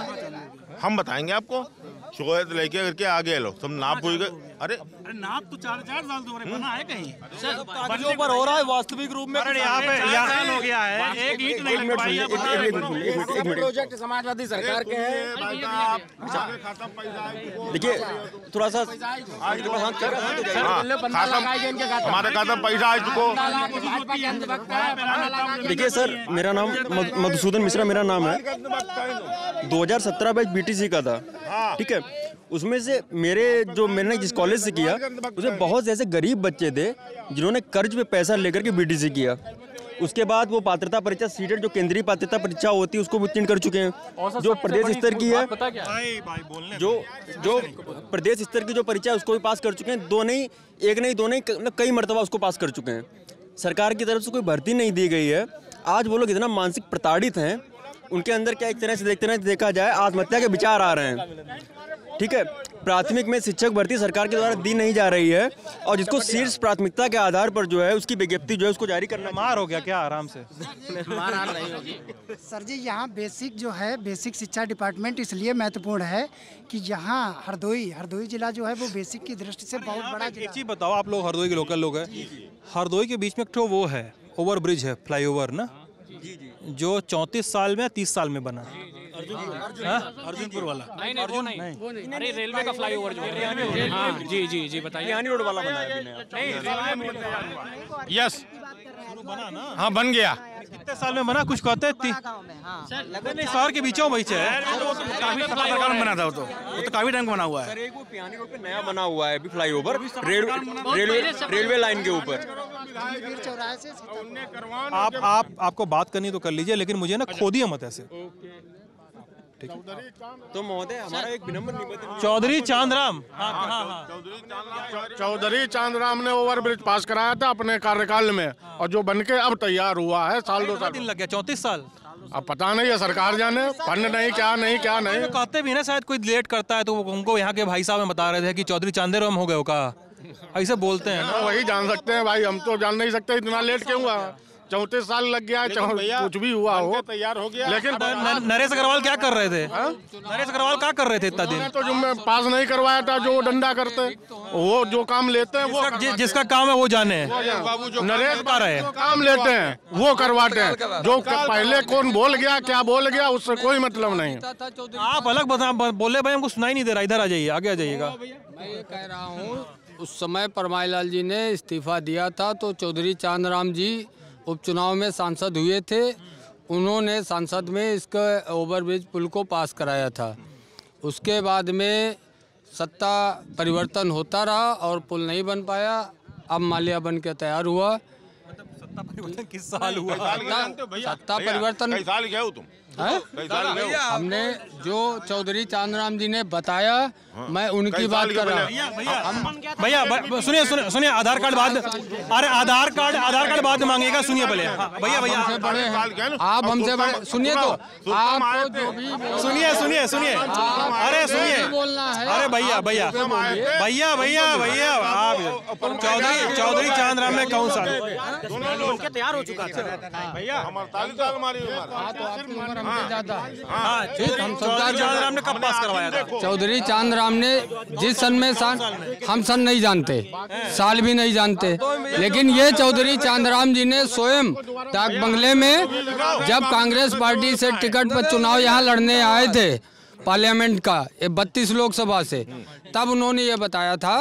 हम बताएंगे आपको। शिकायत लेके करके आगे लो, सब नाप हुई गए। अरे नाप तो 4 साल से बना है कहीं कागजों पर हो रहा है, वास्तविक रूप में यहाँ पे हो गया है। एक ईंट नहीं लग पाई है। प्रोजेक्ट समाजवादी सरकार के हैं। देखिए थोड़ा सा हमारे खाता पैसा आ चुको। देखिए सर, मेरा नाम मधुसूदन मिश्रा मेरा नाम है। 2017 बैच बीटीसी का था, ठीक है। उसमें से मैंने जिस कॉलेज से किया उसमें बहुत से ऐसे गरीब बच्चे थे जिन्होंने कर्ज पे पैसा लेकर के बीटीसी किया। उसके बाद वो पात्रता परीक्षा सीटेट जो केंद्रीय पात्रता परीक्षा होती है उसको उत्तीर्ण कर चुके हैं, जो प्रदेश स्तर की है, जो प्रदेश स्तर की जो परीक्षा है उसको भी पास कर चुके हैं। 2 नहीं, 1 नहीं, 2 नहीं, कई मरतबा उसको पास कर चुके हैं। सरकार की तरफ से कोई भर्ती नहीं दी गई है। आज वो लोग इतना मानसिक प्रताड़ित हैं, उनके अंदर क्या एक तरह से देखा जाए आत्महत्या के विचार आ रहे हैं, ठीक है। प्राथमिक में शिक्षक भर्ती सरकार के द्वारा दी नहीं जा रही है और जिसको शीर्ष प्राथमिकता के आधार पर जो है उसकी विज्ञप्ति जो है उसको जारी करना। मार हो गया क्या आराम से? मार नहीं होगी सर जी। यहाँ बेसिक शिक्षा डिपार्टमेंट इसलिए महत्वपूर्ण है कि यहाँ हरदोई जिला जो है वो बेसिक की दृष्टि से बहुत बड़ा। एक चीज़ बताओ, आप लोग हरदोई के लोकल लोग हैं, हरदोई के बीच में एक वो है ओवर ब्रिज है, फ्लाईओवर ना, जो 34 साल में 30 साल में बना। अर्जुनपुर वाला नहीं, अरे रेलवे का फ्लाईओवर जो है। हाँ जी बताइए। रोड वाला बना है। यस हाँ बन गया। कितने साल में बना कुछ कहते हैं? नहीं, शहर के बीचों बीच है। काफी बना था वो तो काफी टाइम बना हुआ है। सर एक वो पियानी रोड पे नया बना हुआ है अभी फ्लाईओवर, रेलवे लाइन के ऊपर। आपको बात करनी तो कर लीजिए, लेकिन मुझे ना खोदिए मत ऐसे। तो महोदय हमारा एक विनम्र निवेदन। चौधरी चांदराम, चौधरी चांदराम ने ओवरब्रिज पास कराया था अपने कार्यकाल में, और जो बनके अब तैयार हुआ है 2 साल दिन लग गया। 34 साल अब पता नहीं है, सरकार जाने, फंड नहीं क्या नहीं। कहते भी ना शायद कोई लेट करता है तो उनको यहाँ के भाई साहब बता रहे थे कि चौधरी चांदराम हो गए का, ऐसे बोलते हैं ना। वही जान सकते हैं भाई, हम तो जान नहीं सकते इतना लेट क्यों हुआ। 34 साल लग गया, कुछ भी हुआ हो, तैयार हो गया। लेकिन नरेश अग्रवाल क्या कर रहे थे? नरेश अग्रवाल क्या कर रहे थे इतना दिन? तो जो मैं पास नहीं करवाया था, जो डंडा करते वो जो काम लेते हैं वो जिसका काम है वो जाने। नरेश काम लेते हैं वो करवाते हैं, जो पहले कौन बोल गया क्या बोल गया उससे कोई मतलब नहीं। आप अलग बोले भाई, हमको सुनाई नहीं दे रहा। इधर आ जाइए, आगे आ जाइएगा। मैं ये कह रहा हूँ उस समय परमाईलाल जी ने इस्तीफा दिया था तो चौधरी चांदराम जी उपचुनाव में सांसद हुए थे। उन्होंने संसद में इसका ओवरब्रिज पुल को पास कराया था। उसके बाद में सत्ता परिवर्तन होता रहा और पुल नहीं बन पाया। अब माल्या बन के तैयार हुआ। सत्ता परिवर्तन किस साल हुआ? सत्ता परिवर्तन कई साल गए हो तुम? हमने जो चौधरी चांदराम जी ने बताया, मैं उनकी बात कर रहा हूँ। भैया सुनिए, आधार कार्ड बाद, अरे आधार कार्ड बाद मांगेगा। सुनिए पहले भैया आप हमसे बड़े, सुनिए तो आप जो भी सुनिए अरे सुनिए बोलना है। अरे भैया आप चौधरी चांदराम में कौन सा तैयार हो चुका था भैया? चौधरी चांदराम हमने जिस सन में हम सन नहीं जानते, साल भी नहीं जानते, लेकिन ये चौधरी चांदराम जी ने स्वयं डाक बंगले में जब कांग्रेस पार्टी से टिकट पर चुनाव यहाँ लड़ने आए थे पार्लियामेंट का 32 लोकसभा से, तब उन्होंने ये बताया था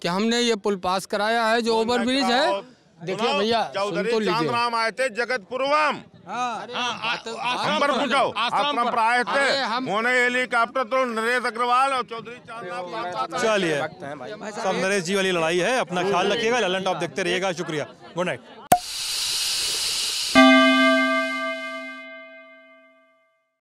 कि हमने ये पुल पास कराया है जो ओवरब्रिज है। देखिए भैया, चौधरी सुन तो चांदराम आए थे जगतपुरम, आश्रम पर आए थे, उन्होंने हेलीकॉप्टर तो नरेश अग्रवाल और चौधरी चांदराम। चलिए, सब नरेश जी वाली लड़ाई है। अपना ख्याल रखिएगा, ललन टॉप देखते रहिएगा। शुक्रिया, गुड नाइट।